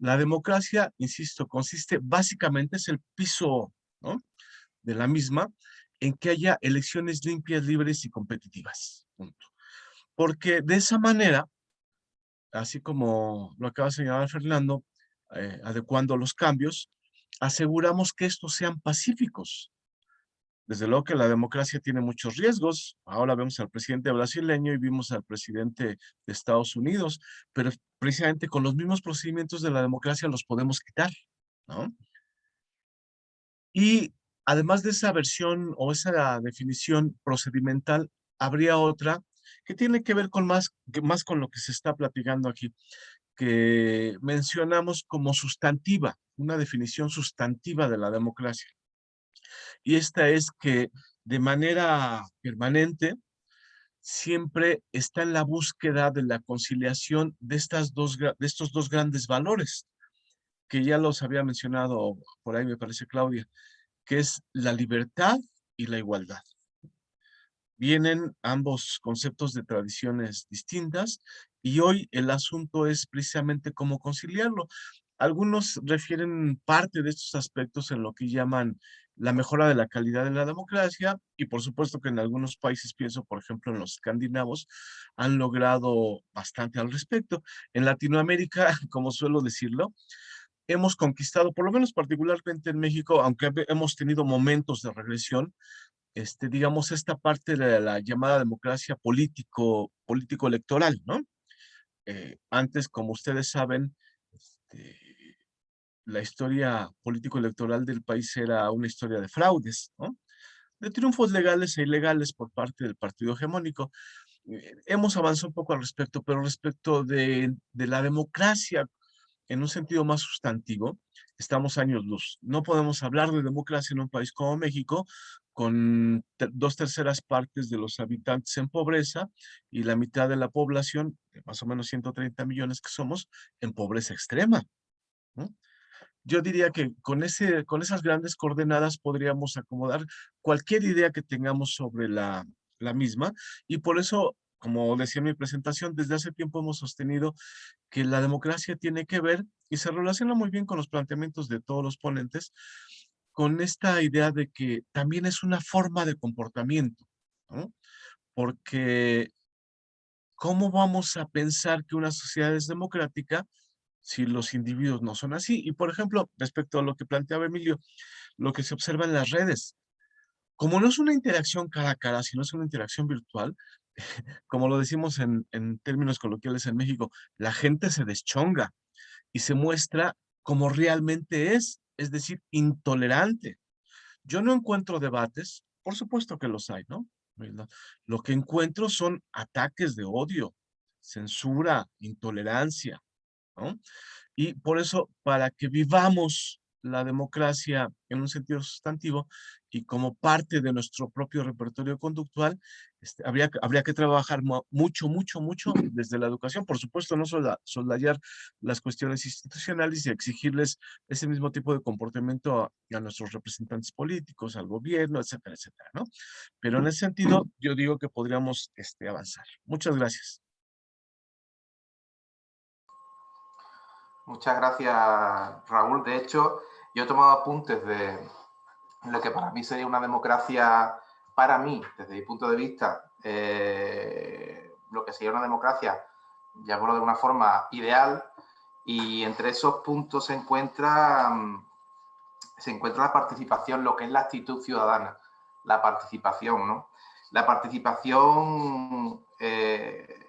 La democracia, insisto, consiste básicamente, es el piso, ¿no?, de la misma, en que haya elecciones limpias, libres y competitivas. Punto. Porque de esa manera, así como lo acaba de señalar Fernando, adecuando los cambios, aseguramos que estos sean pacíficos. Desde luego que la democracia tiene muchos riesgos. Ahora vemos al presidente brasileño y vimos al presidente de Estados Unidos, pero precisamente con los mismos procedimientos de la democracia los podemos quitar, ¿no? Y además de esa versión o esa definición procedimental, habría otra que tiene que ver con más con lo que se está platicando aquí, que mencionamos como sustantiva, una definición sustantiva de la democracia. Y esta es que de manera permanente siempre está en la búsqueda de la conciliación de estos dos grandes valores, que ya los había mencionado por ahí, me parece, Claudia, que es la libertad y la igualdad. Vienen ambos conceptos de tradiciones distintas y hoy el asunto es precisamente cómo conciliarlo. Algunos refieren parte de estos aspectos en lo que llaman la mejora de la calidad de la democracia y por supuesto que en algunos países, pienso por ejemplo en los escandinavos, han logrado bastante al respecto. En Latinoamérica, como suelo decirlo, hemos conquistado, por lo menos particularmente en México, aunque hemos tenido momentos de regresión, digamos, esta parte de la llamada democracia político-electoral, ¿no? Antes, como ustedes saben, la historia político-electoral del país era una historia de fraudes, ¿no?, de triunfos legales e ilegales por parte del partido hegemónico. Hemos avanzado un poco al respecto, pero respecto de la democracia en un sentido más sustantivo, estamos años luz. No podemos hablar de democracia en un país como México, con 2/3 partes de los habitantes en pobreza y la mitad de la población, más o menos 130 millones que somos, en pobreza extrema, ¿no? Yo diría que con esas grandes coordenadas podríamos acomodar cualquier idea que tengamos sobre la misma, y por eso, como decía en mi presentación, desde hace tiempo hemos sostenido que la democracia tiene que ver, y se relaciona muy bien con los planteamientos de todos los ponentes, con esta idea de que también es una forma de comportamiento, ¿no? Porque ¿cómo vamos a pensar que una sociedad es democrática si los individuos no son así? Y por ejemplo, respecto a lo que planteaba Emilio, lo que se observa en las redes, como no es una interacción cara a cara, sino es una interacción virtual, como lo decimos en términos coloquiales en México, la gente se deschonga y se muestra como realmente es decir, intolerante. Yo no encuentro debates, por supuesto que los hay, ¿no? ¿Verdad? Lo que encuentro son ataques de odio, censura, intolerancia, ¿no? Y por eso, para que vivamos la democracia en un sentido sustantivo y como parte de nuestro propio repertorio conductual, habría que trabajar mucho, mucho, mucho desde la educación. Por supuesto, no soslayar las cuestiones institucionales y exigirles ese mismo tipo de comportamiento a nuestros representantes políticos, al gobierno, etcétera, etcétera, ¿no? Pero en ese sentido, yo digo que podríamos avanzar. Muchas gracias. Muchas gracias, Raúl. De hecho, yo he tomado apuntes de lo que para mí sería una democracia, para mí, desde mi punto de vista, lo que sería una democracia llamémoslo de una forma, ideal, y entre esos puntos se encuentra la participación, lo que es la actitud ciudadana, la participación, ¿no? La participación de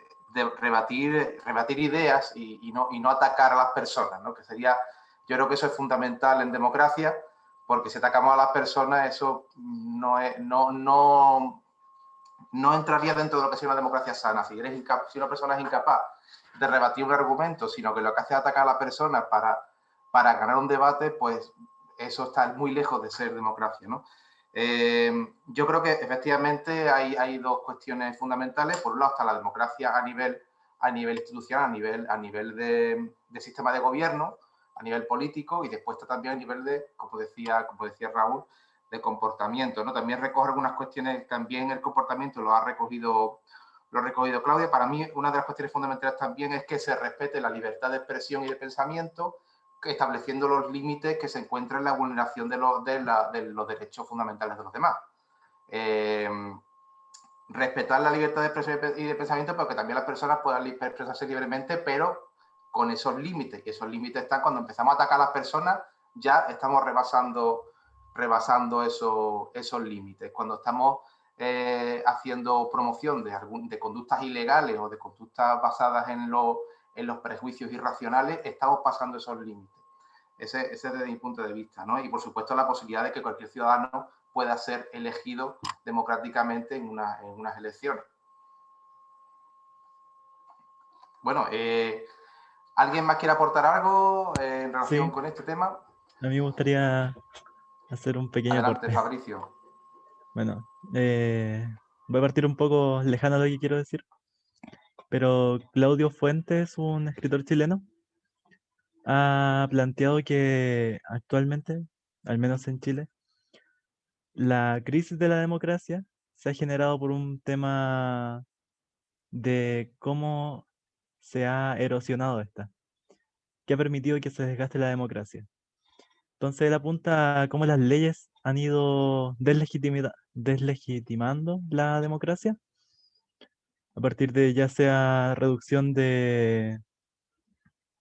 rebatir ideas y no atacar a las personas, ¿no? Que sería, yo creo que eso es fundamental en democracia, porque si atacamos a las personas, eso no entraría dentro de lo que sería una democracia sana. Si una persona es incapaz de rebatir un argumento, sino que lo que hace es atacar a la persona para ganar un debate, pues eso está muy lejos de ser democracia, ¿no? Yo creo que efectivamente hay dos cuestiones fundamentales. Por un lado está la democracia a nivel institucional, a nivel de sistema de gobierno, a nivel político, y después está también a nivel de, como decía Raúl, de comportamiento, ¿no? También recoge algunas cuestiones, también el comportamiento lo ha recogido Claudia. Para mí, una de las cuestiones fundamentales también es que se respete la libertad de expresión y de pensamiento, estableciendo los límites que se encuentran en la vulneración de los derechos fundamentales de los demás. Respetar la libertad de expresión y de pensamiento, pero que también las personas puedan expresarse libremente, pero con esos límites. Y esos límites están cuando empezamos a atacar a las personas, ya estamos rebasando esos límites. Cuando estamos haciendo promoción de conductas ilegales o de conductas basadas en los prejuicios irracionales, estamos pasando esos límites. Ese es desde mi punto de vista, ¿no? Y por supuesto la posibilidad de que cualquier ciudadano pueda ser elegido democráticamente en unas elecciones. Bueno, ¿alguien más quiere aportar algo en relación con este tema? A mí me gustaría hacer un pequeño Adelante, aporte. Fabricio. Bueno, voy a partir un poco lejano a lo que quiero decir, pero Claudio Fuentes, un escritor chileno, ha planteado que actualmente, al menos en Chile, la crisis de la democracia se ha generado por un tema de cómo se ha erosionado esta, que ha permitido que se desgaste la democracia. Entonces él apunta a cómo las leyes han ido deslegitimando la democracia, a partir de ya sea reducción de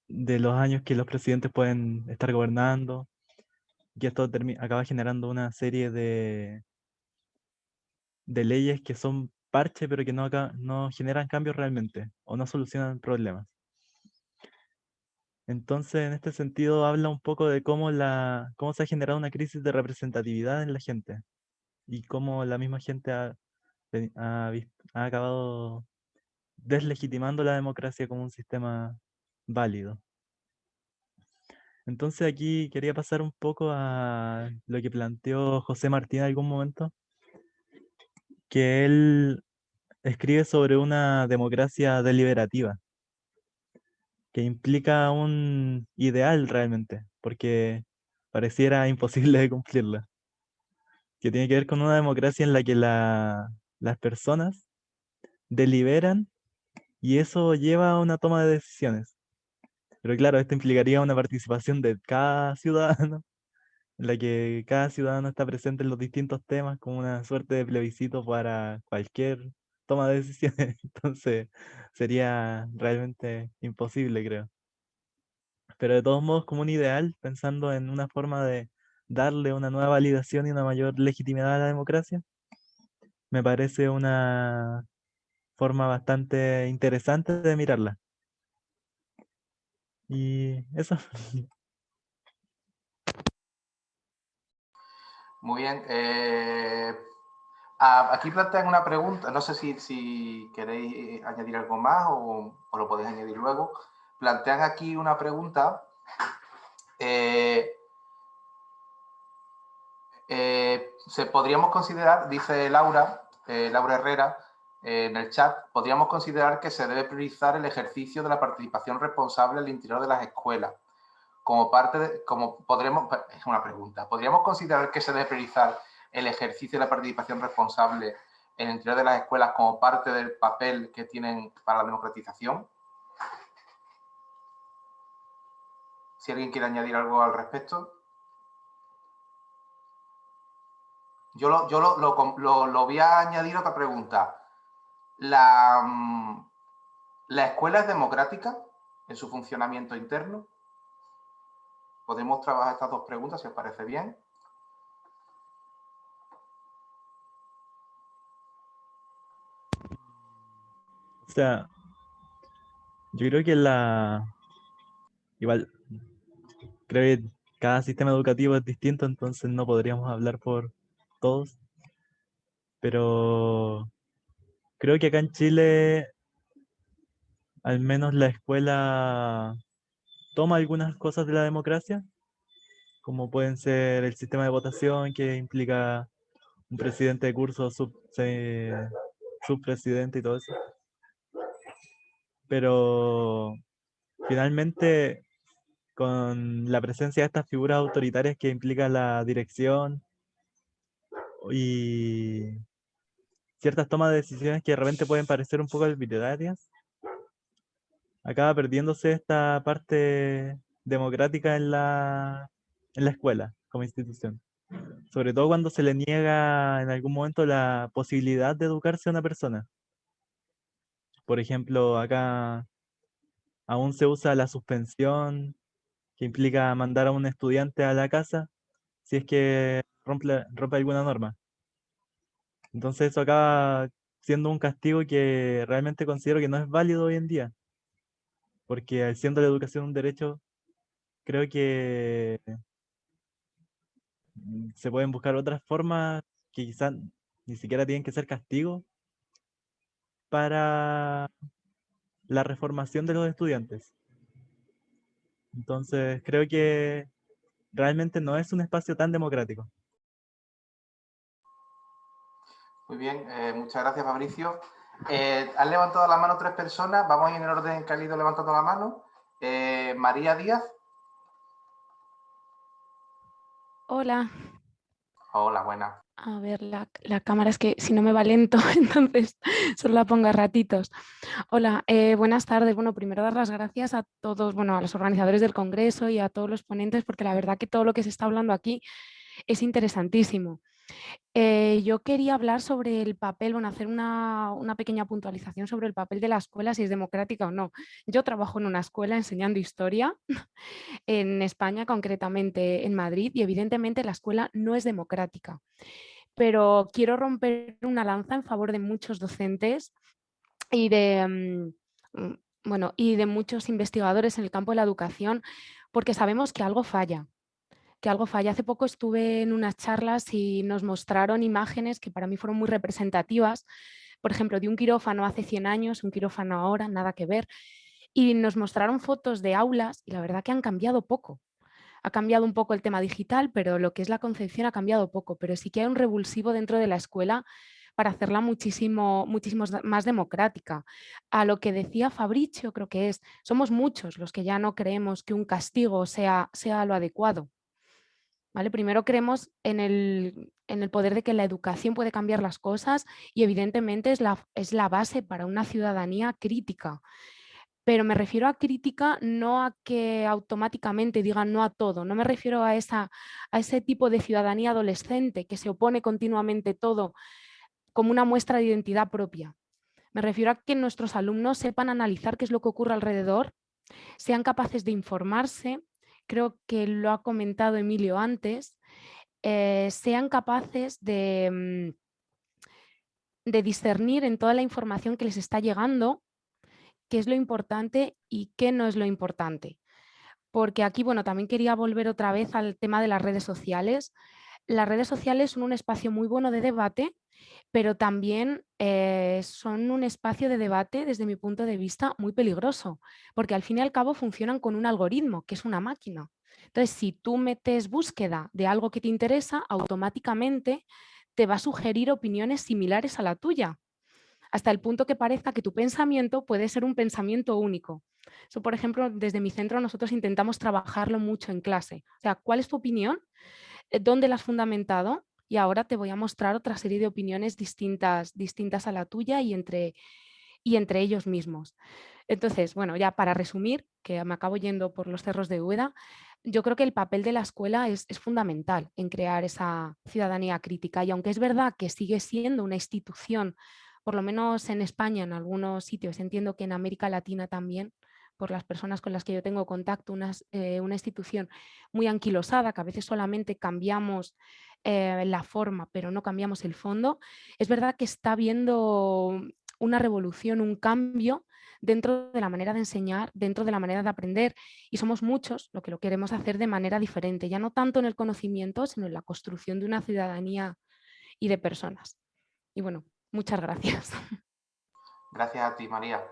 los años que los presidentes pueden estar gobernando, y esto acaba generando una serie de leyes que son parche, pero que no generan cambios realmente, o no solucionan problemas. Entonces, en este sentido, habla un poco de cómo se ha generado una crisis de representatividad en la gente, y cómo la misma gente ha acabado deslegitimando la democracia como un sistema válido. Entonces aquí quería pasar un poco a lo que planteó José Martín en algún momento, que él escribe sobre una democracia deliberativa, que implica un ideal realmente, porque pareciera imposible de cumplirla, que tiene que ver con una democracia en la que las personas deliberan y eso lleva a una toma de decisiones. Pero claro, esto implicaría una participación de cada ciudadano, en la que cada ciudadano está presente en los distintos temas como una suerte de plebiscito para cualquier toma de decisiones. Entonces sería realmente imposible, creo. Pero de todos modos, como un ideal, pensando en una forma de darle una nueva validación y una mayor legitimidad a la democracia, me parece una forma bastante interesante de mirarla. Y eso. Muy bien. Aquí plantean una pregunta, no sé si queréis añadir algo más o lo podéis añadir luego. Plantean aquí una pregunta. Podríamos considerar, dice Laura Herrera, en el chat, podríamos considerar que se debe priorizar el ejercicio de la participación responsable al interior de las escuelas. Es una pregunta. ¿Podríamos considerar que se debe priorizar el ejercicio de la participación responsable en el interior de las escuelas como parte del papel que tienen para la democratización? Si alguien quiere añadir algo al respecto. Yo lo voy a añadir otra pregunta. ¿La escuela es democrática en su funcionamiento interno? Podemos trabajar estas dos preguntas, si os parece bien. O sea, yo creo que igual, creo que cada sistema educativo es distinto, entonces no podríamos hablar por todos, pero creo que acá en Chile, al menos la escuela toma algunas cosas de la democracia, como pueden ser el sistema de votación que implica un presidente de curso, subpresidente y todo eso. Pero finalmente, con la presencia de estas figuras autoritarias que implica la dirección y ciertas tomas de decisiones que de repente pueden parecer un poco arbitrarias, acaba perdiéndose esta parte democrática en la escuela como institución. Sobre todo cuando se le niega en algún momento la posibilidad de educarse a una persona. Por ejemplo, acá aún se usa la suspensión, que implica mandar a un estudiante a la casa si es que rompe alguna norma. Entonces eso acaba siendo un castigo que realmente considero que no es válido hoy en día, porque al siendo la educación un derecho, creo que se pueden buscar otras formas que quizás ni siquiera tienen que ser castigo para la reformación de los estudiantes. Entonces creo que realmente no es un espacio tan democrático. Muy bien, muchas gracias, Fabricio. Han levantado la mano 3 personas. Vamos a ir en el orden que han ido levantando la mano. María Díaz. Hola. Hola, buenas. A ver, la cámara es que si no me va lento, entonces solo la pongo a ratitos. Hola, buenas tardes. Bueno, primero dar las gracias a todos, bueno, a los organizadores del Congreso y a todos los ponentes, porque la verdad que todo lo que se está hablando aquí es interesantísimo. Yo quería hablar sobre el papel, bueno, hacer una pequeña puntualización sobre el papel de la escuela, si es democrática o no. Yo trabajo en una escuela enseñando historia, en España, concretamente en Madrid, y evidentemente la escuela no es democrática. Pero quiero romper una lanza en favor de muchos docentes y bueno, y de muchos investigadores en el campo de la educación, porque sabemos que algo falla. Hace poco estuve en unas charlas y nos mostraron imágenes que para mí fueron muy representativas, por ejemplo, de un quirófano hace 100 años, un quirófano ahora, nada que ver, y nos mostraron fotos de aulas y la verdad que han cambiado poco. Ha cambiado un poco el tema digital, pero lo que es la concepción ha cambiado poco, pero sí que hay un revulsivo dentro de la escuela para hacerla muchísimo más democrática. A lo que decía Fabricio, creo que somos muchos los que ya no creemos que un castigo sea lo adecuado. ¿Vale? Primero creemos en el poder de que la educación puede cambiar las cosas y evidentemente es la base para una ciudadanía crítica. Pero me refiero a crítica no a que automáticamente digan no a todo, no me refiero a ese tipo de ciudadanía adolescente que se opone continuamente todo como una muestra de identidad propia. Me refiero a que nuestros alumnos sepan analizar qué es lo que ocurre alrededor, sean capaces de informarse, creo que lo ha comentado Emilio antes, sean capaces de discernir en toda la información que les está llegando qué es lo importante y qué no es lo importante. Porque aquí, bueno, también quería volver otra vez al tema de las redes sociales. Las redes sociales son un espacio muy bueno de debate, pero también son un espacio de debate, desde mi punto de vista, muy peligroso, porque al fin y al cabo funcionan con un algoritmo, que es una máquina. Entonces, si tú metes búsqueda de algo que te interesa, automáticamente te va a sugerir opiniones similares a la tuya, hasta el punto que parezca que tu pensamiento puede ser un pensamiento único. Eso, por ejemplo, desde mi centro nosotros intentamos trabajarlo mucho en clase. O sea, ¿cuál es tu opinión? ¿Dónde la has fundamentado? Y ahora te voy a mostrar otra serie de opiniones distintas a la tuya y entre ellos mismos. Entonces, bueno, ya para resumir, que me acabo yendo por los cerros de Úbeda, yo creo que el papel de la escuela es fundamental en crear esa ciudadanía crítica y aunque es verdad que sigue siendo una institución por lo menos en España, en algunos sitios, entiendo que en América Latina también, por las personas con las que yo tengo contacto, una institución muy anquilosada, que a veces solamente cambiamos la forma, pero no cambiamos el fondo. Es verdad que está habiendo una revolución, un cambio dentro de la manera de enseñar, dentro de la manera de aprender, y somos muchos los que lo queremos hacer de manera diferente, ya no tanto en el conocimiento, sino en la construcción de una ciudadanía y de personas. Y bueno, muchas gracias. Gracias a ti, María.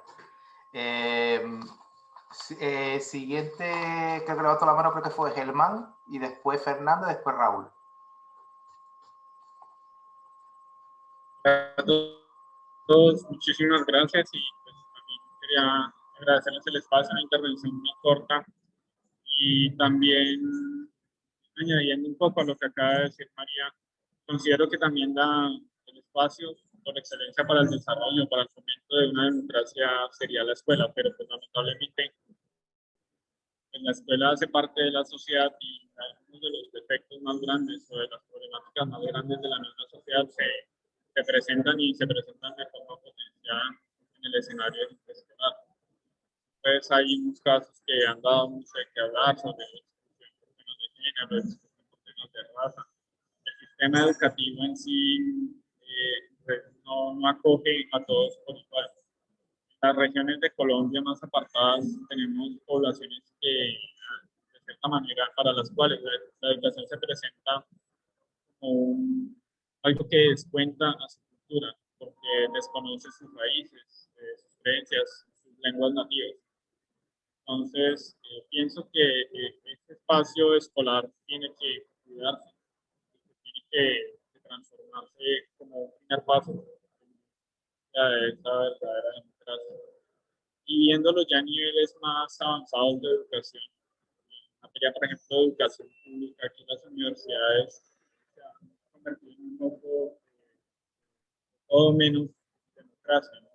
Siguiente, creo que levantó la mano, creo que fue Germán, y después Fernando, y después Raúl. A todos, muchísimas gracias, y pues también quería agradecerles el espacio, una intervención muy corta, y también añadiendo un poco a lo que acaba de decir María, considero que también da el espacio por excelencia para el desarrollo, para el fomento de una democracia sería la escuela, pero pues lamentablemente en la escuela hace parte de la sociedad, y algunos de los defectos más grandes o de las problemáticas más grandes de la misma sociedad se presentan y se presentan de forma potencial en el escenario escolar. Pues hay unos casos que han dado mucho de qué hablar sobre discusión por temas de género, discusión por temas de raza. El sistema educativo en sí no acoge a todos por igual. En las regiones de Colombia más apartadas tenemos poblaciones que, de cierta manera, para las cuales la educación se presenta como algo que descuenta a su cultura, porque desconoce sus raíces, sus creencias, sus lenguas nativas. Entonces, pienso que este espacio escolar tiene que cuidarse, tiene que transformarse como un primer paso de esta verdadera democracia. Y viéndolo ya a niveles más avanzados de educación, en materia, por ejemplo, de educación pública, aquí en las universidades se han convertido en un poco todo menos democracia, ¿no?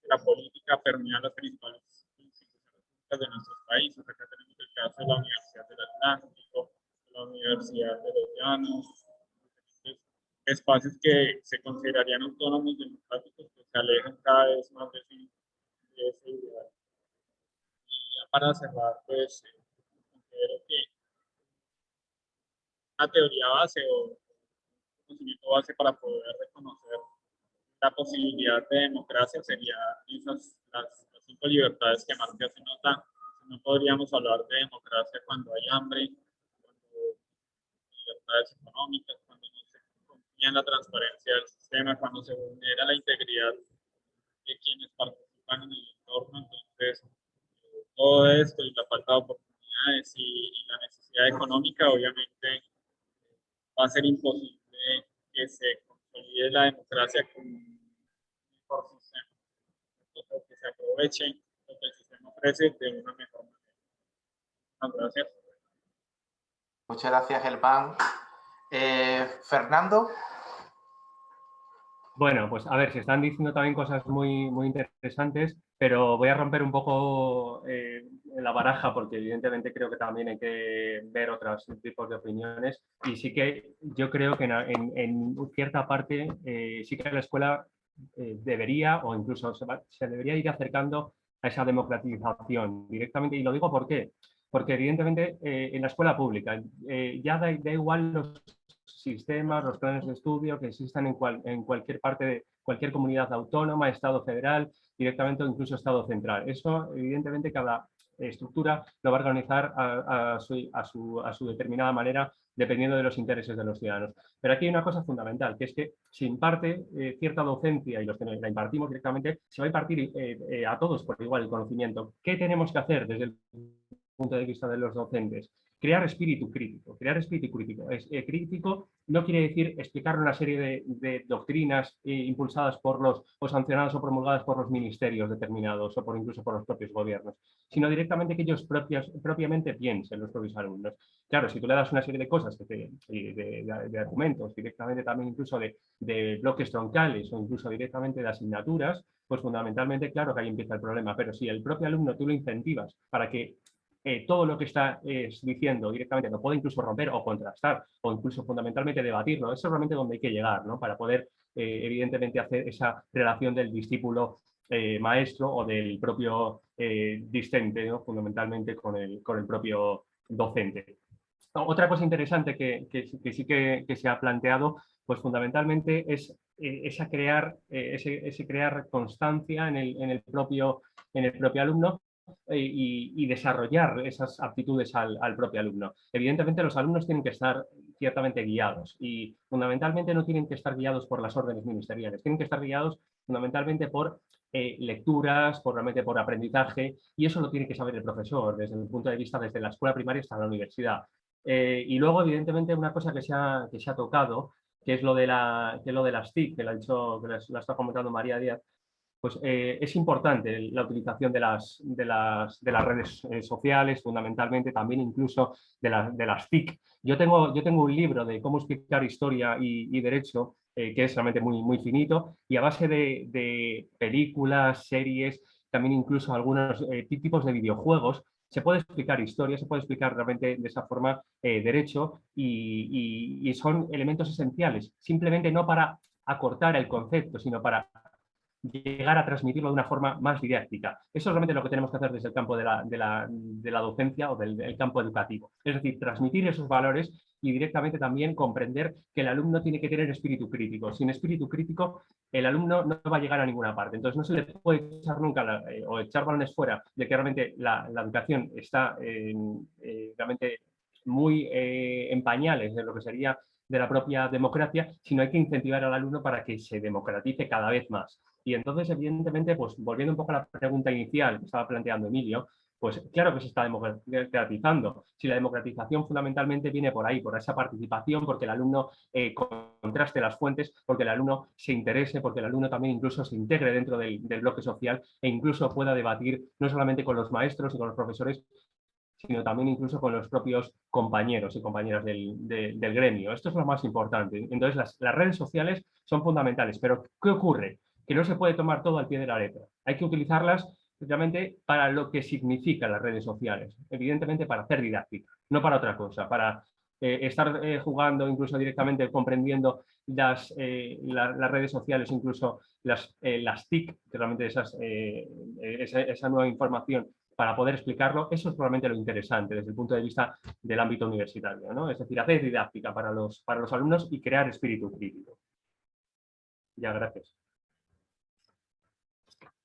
La política permea las principales instituciones públicas de nuestros países. Acá tenemos el caso de la Universidad del Atlántico, la Universidad de los Llanos, espacios que se considerarían autónomos democráticos, que se alejan cada vez más de ese ideal. Y ya para cerrar, pues, considero que una teoría base o un conocimiento base para poder reconocer la posibilidad de democracia sería las 5 libertades que Marx se nota. No podríamos hablar de democracia cuando hay hambre, cuando hay libertades económicas, cuando no se confía en la transparencia del sistema, cuando se vulnera la integridad de quienes participan en el entorno. Entonces, todo esto y la falta de oportunidades y la necesidad económica, obviamente, va a ser imposible que se consolide la democracia con un mejor sistema. Entonces, que se aproveche lo que el sistema ofrece de una mejor manera. Muchas gracias. Muchas gracias, Germán. Fernando. Bueno, pues a ver, se están diciendo también cosas muy, muy interesantes, pero voy a romper un poco la baraja, porque evidentemente creo que también hay que ver otros tipos de opiniones, y sí que yo creo que en cierta parte sí que la escuela debería, o incluso se debería ir acercando a esa democratización directamente, y lo digo ¿por qué? Porque evidentemente en la escuela pública ya da igual los sistemas, los planes de estudio que existan en cualquier parte de cualquier comunidad autónoma, Estado federal, directamente o incluso Estado central. Eso, evidentemente, cada estructura lo va a organizar a su determinada manera, dependiendo de los intereses de los ciudadanos. Pero aquí hay una cosa fundamental, que es que se imparte cierta docencia, y los que la impartimos directamente, se va a impartir a todos por igual el conocimiento. ¿Qué tenemos que hacer desde el punto de vista de los docentes? Crear espíritu crítico. Crear espíritu crítico. Crítico no quiere decir explicar una serie de doctrinas impulsadas por o sancionadas o promulgadas por los ministerios determinados o incluso por los propios gobiernos, sino directamente que ellos propiamente piensen, los propios alumnos. Claro, si tú le das una serie de cosas, de argumentos, directamente también incluso de bloques troncales o incluso directamente de asignaturas, pues fundamentalmente, claro que ahí empieza el problema. Pero si el propio alumno tú lo incentivas para que todo lo que está diciendo directamente lo puede incluso romper o contrastar o incluso fundamentalmente debatirlo. Eso es realmente donde hay que llegar, ¿no? Para poder evidentemente hacer esa relación del discípulo maestro o del propio discente, ¿no? Fundamentalmente con el propio docente. Otra cosa interesante que sí que se ha planteado, pues fundamentalmente es ese crear constancia en el propio alumno y desarrollar esas aptitudes al propio alumno. Evidentemente los alumnos tienen que estar ciertamente guiados y fundamentalmente no tienen que estar guiados por las órdenes ministeriales, tienen que estar guiados fundamentalmente por lecturas, realmente por aprendizaje, y eso lo tiene que saber el profesor desde el punto de vista desde la escuela primaria hasta la universidad. Y luego, evidentemente, una cosa que se ha tocado, que es lo de las TIC, que la está comentando María Díaz, pues es importante la utilización de las redes sociales, fundamentalmente también incluso de las TIC. Yo tengo un libro de cómo explicar historia y derecho, que es realmente muy finito, y a base de películas, series, también incluso algunos tipos de videojuegos, se puede explicar historia, se puede explicar realmente de esa forma derecho y son elementos esenciales, simplemente no para acortar el concepto, sino para llegar a transmitirlo de una forma más didáctica. Eso es realmente lo que tenemos que hacer desde el campo de la docencia o del campo educativo. Es decir, transmitir esos valores y directamente también comprender que el alumno tiene que tener espíritu crítico. Sin espíritu crítico, el alumno no va a llegar a ninguna parte. Entonces, no se le puede echar nunca o echar balones fuera de que realmente la educación está realmente muy en pañales de lo que sería de la propia democracia, sino hay que incentivar al alumno para que se democratice cada vez más. Y entonces, evidentemente, pues volviendo un poco a la pregunta inicial que estaba planteando Emilio, pues claro que se está democratizando. Si la democratización fundamentalmente viene por ahí, por esa participación, porque el alumno contraste las fuentes, porque el alumno se interese, porque el alumno también incluso se integre dentro del bloque social e incluso pueda debatir no solamente con los maestros y con los profesores, sino también incluso con los propios compañeros y compañeras del gremio. Esto es lo más importante. Entonces, las redes sociales son fundamentales, pero ¿qué ocurre? Que no se puede tomar todo al pie de la letra. Hay que utilizarlas realmente para lo que significan las redes sociales. Evidentemente para hacer didáctica, no para otra cosa, para estar jugando, incluso directamente comprendiendo las redes sociales, incluso las TIC, que realmente esa nueva información para poder explicarlo, eso es probablemente lo interesante desde el punto de vista del ámbito universitario, ¿no? Es decir, hacer didáctica para los alumnos y crear espíritu crítico. Ya, gracias.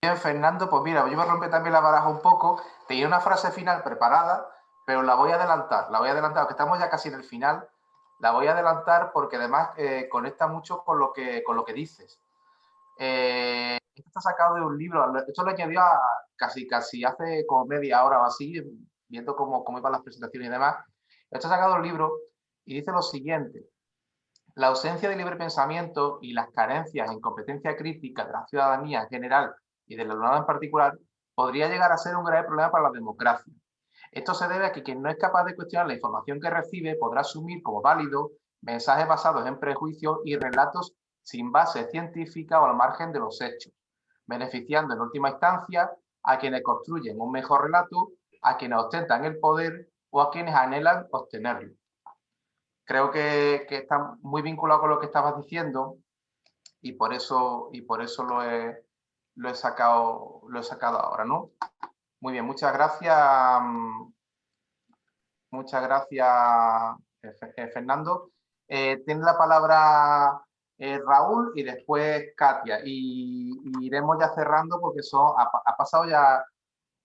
Bien, Fernando, pues mira, yo me rompí también la baraja un poco. Tenía una frase final preparada, pero la voy a adelantar, aunque estamos ya casi en el final, la voy a adelantar porque además conecta mucho con lo que dices. Esto está sacado de un libro, esto lo añadió casi hace como media hora o así, viendo cómo iban las presentaciones y demás. Esto está sacado de un libro y dice lo siguiente: la ausencia de libre pensamiento y las carencias en competencia crítica de la ciudadanía en general y del alumnado en particular podría llegar a ser un grave problema para la democracia. Esto se debe a que quien no es capaz de cuestionar la información que recibe podrá asumir como válido mensajes basados en prejuicios y relatos sin base científica o al margen de los hechos, beneficiando en última instancia a quienes construyen un mejor relato, a quienes ostentan el poder o a quienes anhelan obtenerlo. Creo que está muy vinculado con lo que estabas diciendo y por eso lo he sacado ahora, ¿no? Muy bien, muchas gracias. Muchas gracias, Fernando. Tiene la palabra Raúl y después Katia. Y iremos ya cerrando porque ha pasado ya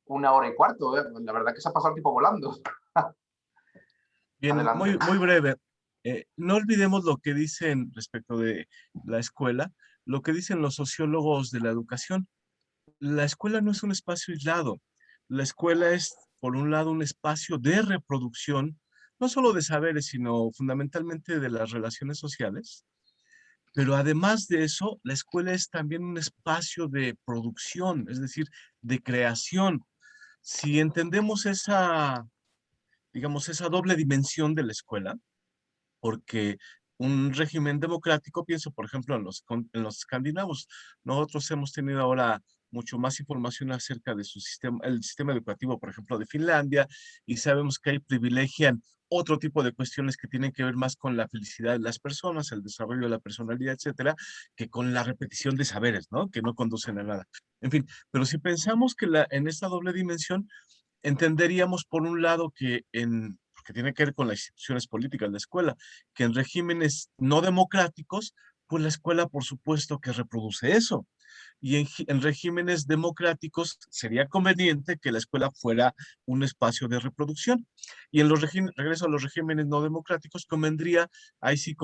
1 hora y cuarto. La verdad es que se ha pasado el tiempo volando. Bien, muy breve. No olvidemos lo que dicen respecto de la escuela, lo que dicen los sociólogos de la educación. La escuela no es un espacio aislado. La escuela es, por un lado, un espacio de reproducción, no solo de saberes, sino fundamentalmente de las relaciones sociales. Pero además de eso, la escuela es también un espacio de producción, es decir, de creación. Si entendemos digamos, esa doble dimensión de la escuela, porque un régimen democrático, pienso por ejemplo en los escandinavos, nosotros hemos tenido ahora mucho más información acerca de su sistema, el sistema educativo, por ejemplo, de Finlandia, y sabemos que ahí privilegian otro tipo de cuestiones que tienen que ver más con la felicidad de las personas, el desarrollo de la personalidad, etcétera, que con la repetición de saberes, ¿no? Que no conducen a nada. En fin, pero si pensamos que en esta doble dimensión, entenderíamos por un lado que tiene que ver con las instituciones políticas, la escuela, que en regímenes no democráticos, pues la escuela por supuesto que reproduce eso. Y en regímenes democráticos sería conveniente que la escuela fuera un espacio de reproducción. Y en los regreso a los regímenes no democráticos, convendría, ahí sí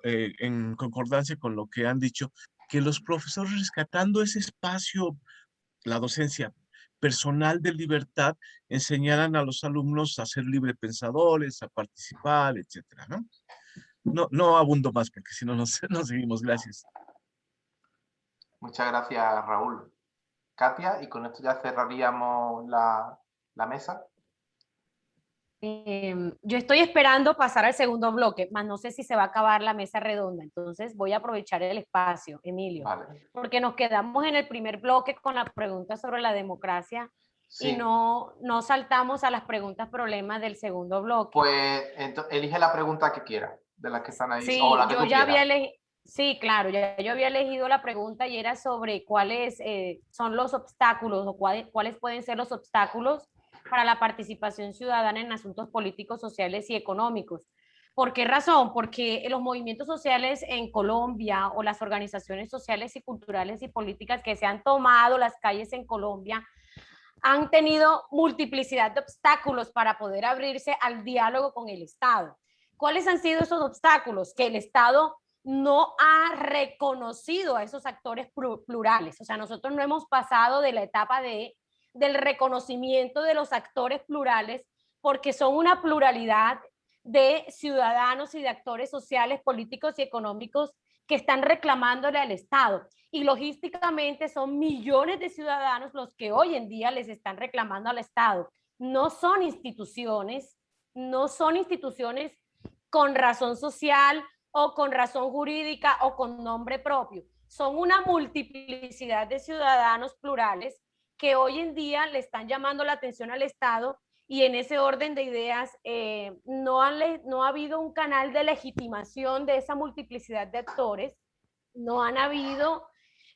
en concordancia con lo que han dicho, que los profesores rescatando ese espacio, la docencia personal de libertad, enseñaran a los alumnos a ser librepensadores, a participar, etcétera, ¿no? No abundo más porque si no nos seguimos. Gracias. Muchas gracias, Raúl. Katia, y con esto ya cerraríamos la mesa. Yo estoy esperando pasar al segundo bloque, más no sé si se va a acabar la mesa redonda, entonces voy a aprovechar el espacio, Emilio, Vale. porque nos quedamos en el primer bloque con la pregunta sobre la democracia Sí. y no saltamos a las preguntas problemas del segundo bloque. Pues elige la pregunta que quieras, de las que están ahí, Sí, o la que yo tú ya quieras. había elegido. Sí, claro, yo había elegido la pregunta y era sobre cuáles son los obstáculos o cuáles pueden ser los obstáculos para la participación ciudadana en asuntos políticos, sociales y económicos. ¿Por qué razón? Porque los movimientos sociales en Colombia o las organizaciones sociales y culturales y políticas que se han tomado las calles en Colombia han tenido multiplicidad de obstáculos para poder abrirse al diálogo con el Estado. ¿Cuáles han sido esos obstáculos? Que el Estado no ha reconocido a esos actores plurales. O sea, nosotros no hemos pasado de la etapa del reconocimiento de los actores plurales porque son una pluralidad de ciudadanos y de actores sociales, políticos y económicos que están reclamándole al Estado. Y logísticamente son millones de ciudadanos los que hoy en día les están reclamando al Estado. No son instituciones con razón social o con razón jurídica o con nombre propio. Son una multiplicidad de ciudadanos plurales que hoy en día le están llamando la atención al Estado y en ese orden de ideas no ha habido un canal de legitimación de esa multiplicidad de actores, no han habido,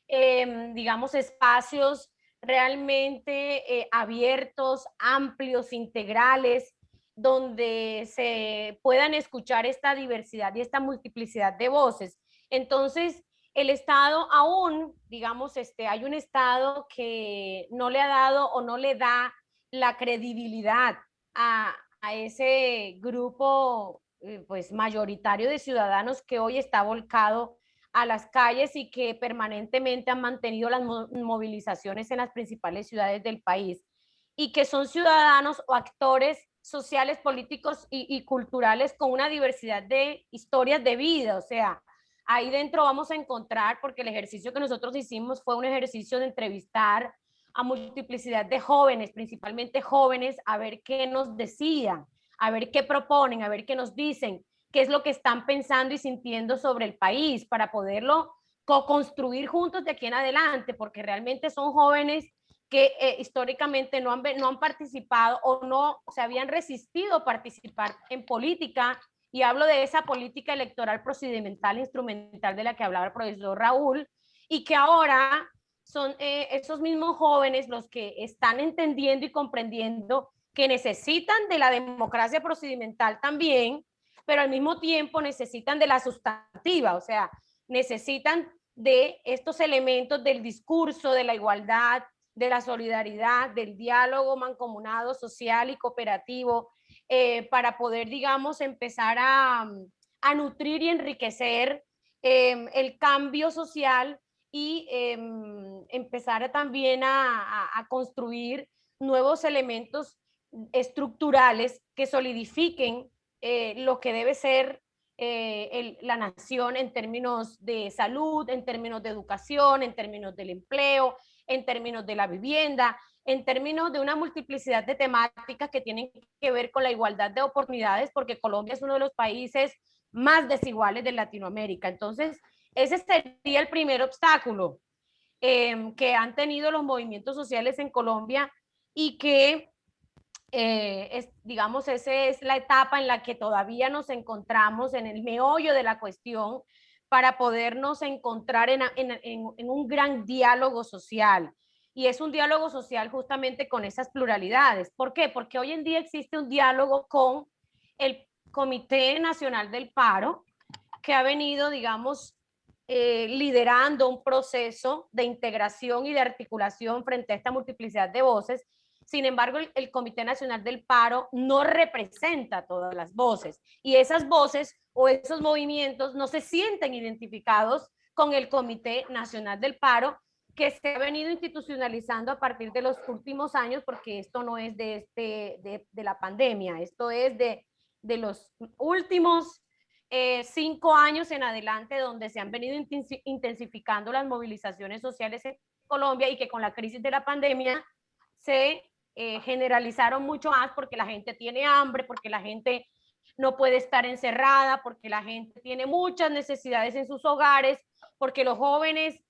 digamos, espacios realmente abiertos, amplios, integrales, donde se puedan escuchar esta diversidad y esta multiplicidad de voces. Entonces, el Estado aún, digamos, hay un Estado que no le ha dado o no le da la credibilidad a ese grupo pues mayoritario de ciudadanos que hoy está volcado a las calles y que permanentemente han mantenido las movilizaciones en las principales ciudades del país y que son ciudadanos o actores sociales, políticos y culturales con una diversidad de historias de vida. O sea, ahí dentro vamos a encontrar, porque el ejercicio que nosotros hicimos fue un ejercicio de entrevistar a multiplicidad de jóvenes, principalmente jóvenes, a ver qué nos decían, a ver qué proponen, a ver qué nos dicen, qué es lo que están pensando y sintiendo sobre el país para poderlo co-construir juntos de aquí en adelante, porque realmente son jóvenes que históricamente no han participado o no se habían resistido a participar en política, y hablo de esa política electoral procedimental e instrumental de la que hablaba el profesor Raúl, y que ahora son esos mismos jóvenes los que están entendiendo y comprendiendo que necesitan de la democracia procedimental también, pero al mismo tiempo necesitan de la sustantiva, o sea, necesitan de estos elementos del discurso, de la igualdad, de la solidaridad, del diálogo mancomunado social y cooperativo, para poder, digamos, empezar a nutrir y enriquecer el cambio social y empezar también a construir nuevos elementos estructurales que solidifiquen lo que debe ser la nación en términos de salud, en términos de educación, en términos del empleo, en términos de la vivienda, en términos de una multiplicidad de temáticas que tienen que ver con la igualdad de oportunidades, porque Colombia es uno de los países más desiguales de Latinoamérica. Entonces, ese sería el primer obstáculo. que han tenido los movimientos sociales en Colombia y que digamos, esa es la etapa en la que todavía nos encontramos en el meollo de la cuestión para podernos encontrar en un gran diálogo social. Y es un diálogo social justamente con esas pluralidades. ¿Por qué? Porque hoy en día existe un diálogo con el Comité Nacional del Paro, que ha venido, digamos, liderando un proceso de integración y de articulación frente a esta multiplicidad de voces. Sin embargo, el Comité Nacional del Paro no representa todas las voces y esas voces o esos movimientos no se sienten identificados con el Comité Nacional del Paro, que se ha venido institucionalizando a partir de los últimos años, porque esto no es de la pandemia, esto es de los últimos 5 años en adelante, donde se han venido intensificando las movilizaciones sociales en Colombia y que con la crisis de la pandemia se generalizaron mucho más porque la gente tiene hambre, porque la gente no puede estar encerrada, porque la gente tiene muchas necesidades en sus hogares, porque los jóvenes,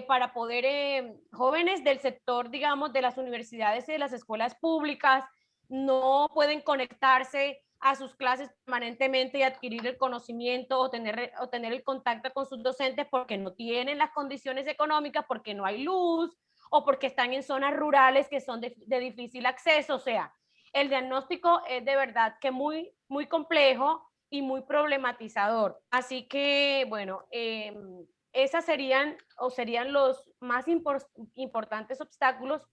para poder, jóvenes del sector, digamos, de las universidades y de las escuelas públicas, no pueden conectarse a sus clases permanentemente y adquirir el conocimiento o tener el contacto con sus docentes porque no tienen las condiciones económicas, porque no hay luz, o porque están en zonas rurales que son de difícil acceso. O sea, el diagnóstico es de verdad que muy, muy complejo y muy problematizador. Así que, bueno, esas serían los más importantes obstáculos,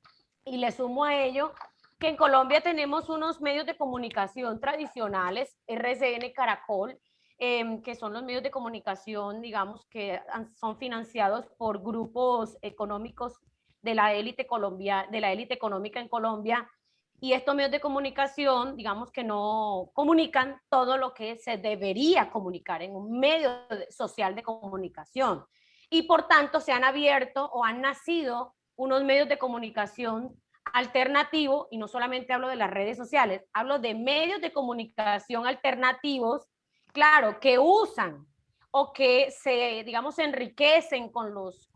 y le sumo a ello que en Colombia tenemos unos medios de comunicación tradicionales, RCN, Caracol, que son los medios de comunicación, digamos, que son financiados por grupos económicos de la élite económica en Colombia, y estos medios de comunicación, digamos, que no comunican todo lo que se debería comunicar en un medio social de comunicación, y por tanto se han abierto o han nacido unos medios de comunicación alternativo, y no solamente hablo de las redes sociales, hablo de medios de comunicación alternativos, claro, que usan o que se, digamos, se enriquecen con los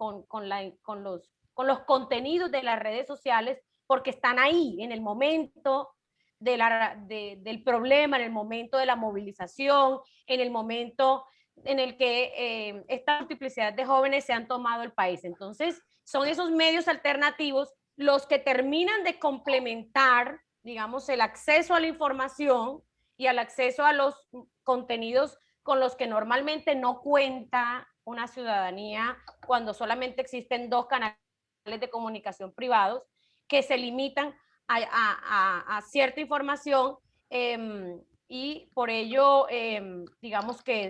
contenidos de las redes sociales, porque están ahí en el momento del problema, en el momento de la movilización, en el momento en el que esta multiplicidad de jóvenes se han tomado el país. Entonces, son esos medios alternativos los que terminan de complementar, digamos, el acceso a la información y al acceso a los contenidos con los que normalmente no cuenta una ciudadanía cuando solamente existen 2 canales de comunicación privados que se limitan a cierta información, y por ello, digamos que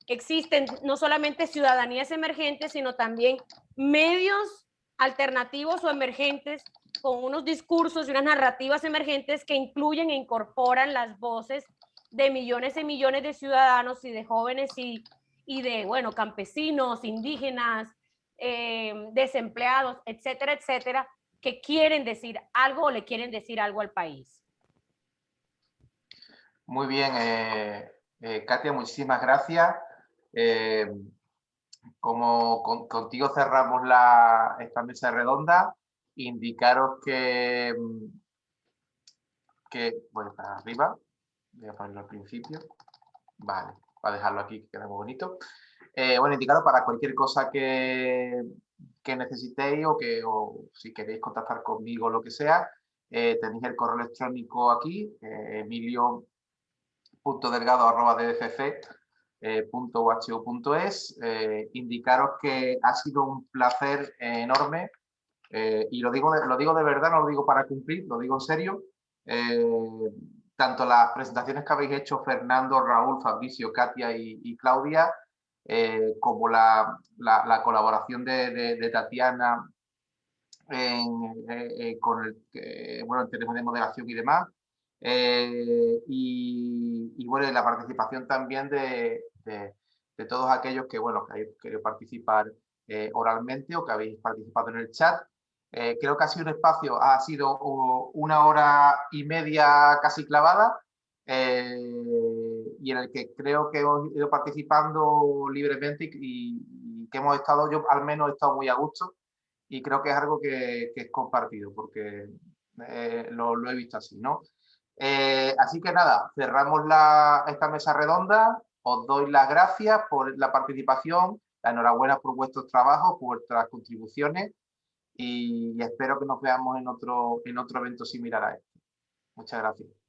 existen no solamente ciudadanías emergentes, sino también medios alternativos o emergentes con unos discursos y unas narrativas emergentes que incluyen e incorporan las voces de millones y millones de ciudadanos y de jóvenes y de, bueno, campesinos, indígenas, desempleados, etcétera, etcétera, que quieren decir algo o le quieren decir algo al país. Muy bien, Katia, muchísimas gracias. Como contigo cerramos esta mesa redonda, indicaros que bueno, para arriba, voy a ponerlo al principio, vale, para dejarlo aquí que queda muy bonito. Bueno, indicaros para cualquier cosa que necesitéis o si queréis contactar conmigo o lo que sea, tenéis el correo electrónico aquí, emilio.delgado@dfc.uhu.es. Indicaros que ha sido un placer enorme, y lo digo de verdad, no lo digo para cumplir, lo digo en serio. Tanto las presentaciones que habéis hecho Fernando, Raúl, Fabricio, Katia y Claudia, como la colaboración de Tatiana con el tema de moderación y demás, y bueno, la participación también de todos aquellos que, bueno, que habéis querido participar oralmente o que habéis participado en el chat. Creo que ha sido un espacio, ha sido 1 hora y media casi clavada, y en el que creo que hemos ido participando libremente y que hemos estado, yo al menos he estado muy a gusto, y creo que es algo que es compartido, porque lo he visto así, ¿no? Así que nada, cerramos esta mesa redonda. Os doy las gracias por la participación, la enhorabuena por vuestros trabajos, por vuestras contribuciones y espero que nos veamos en otro evento similar a este. Muchas gracias.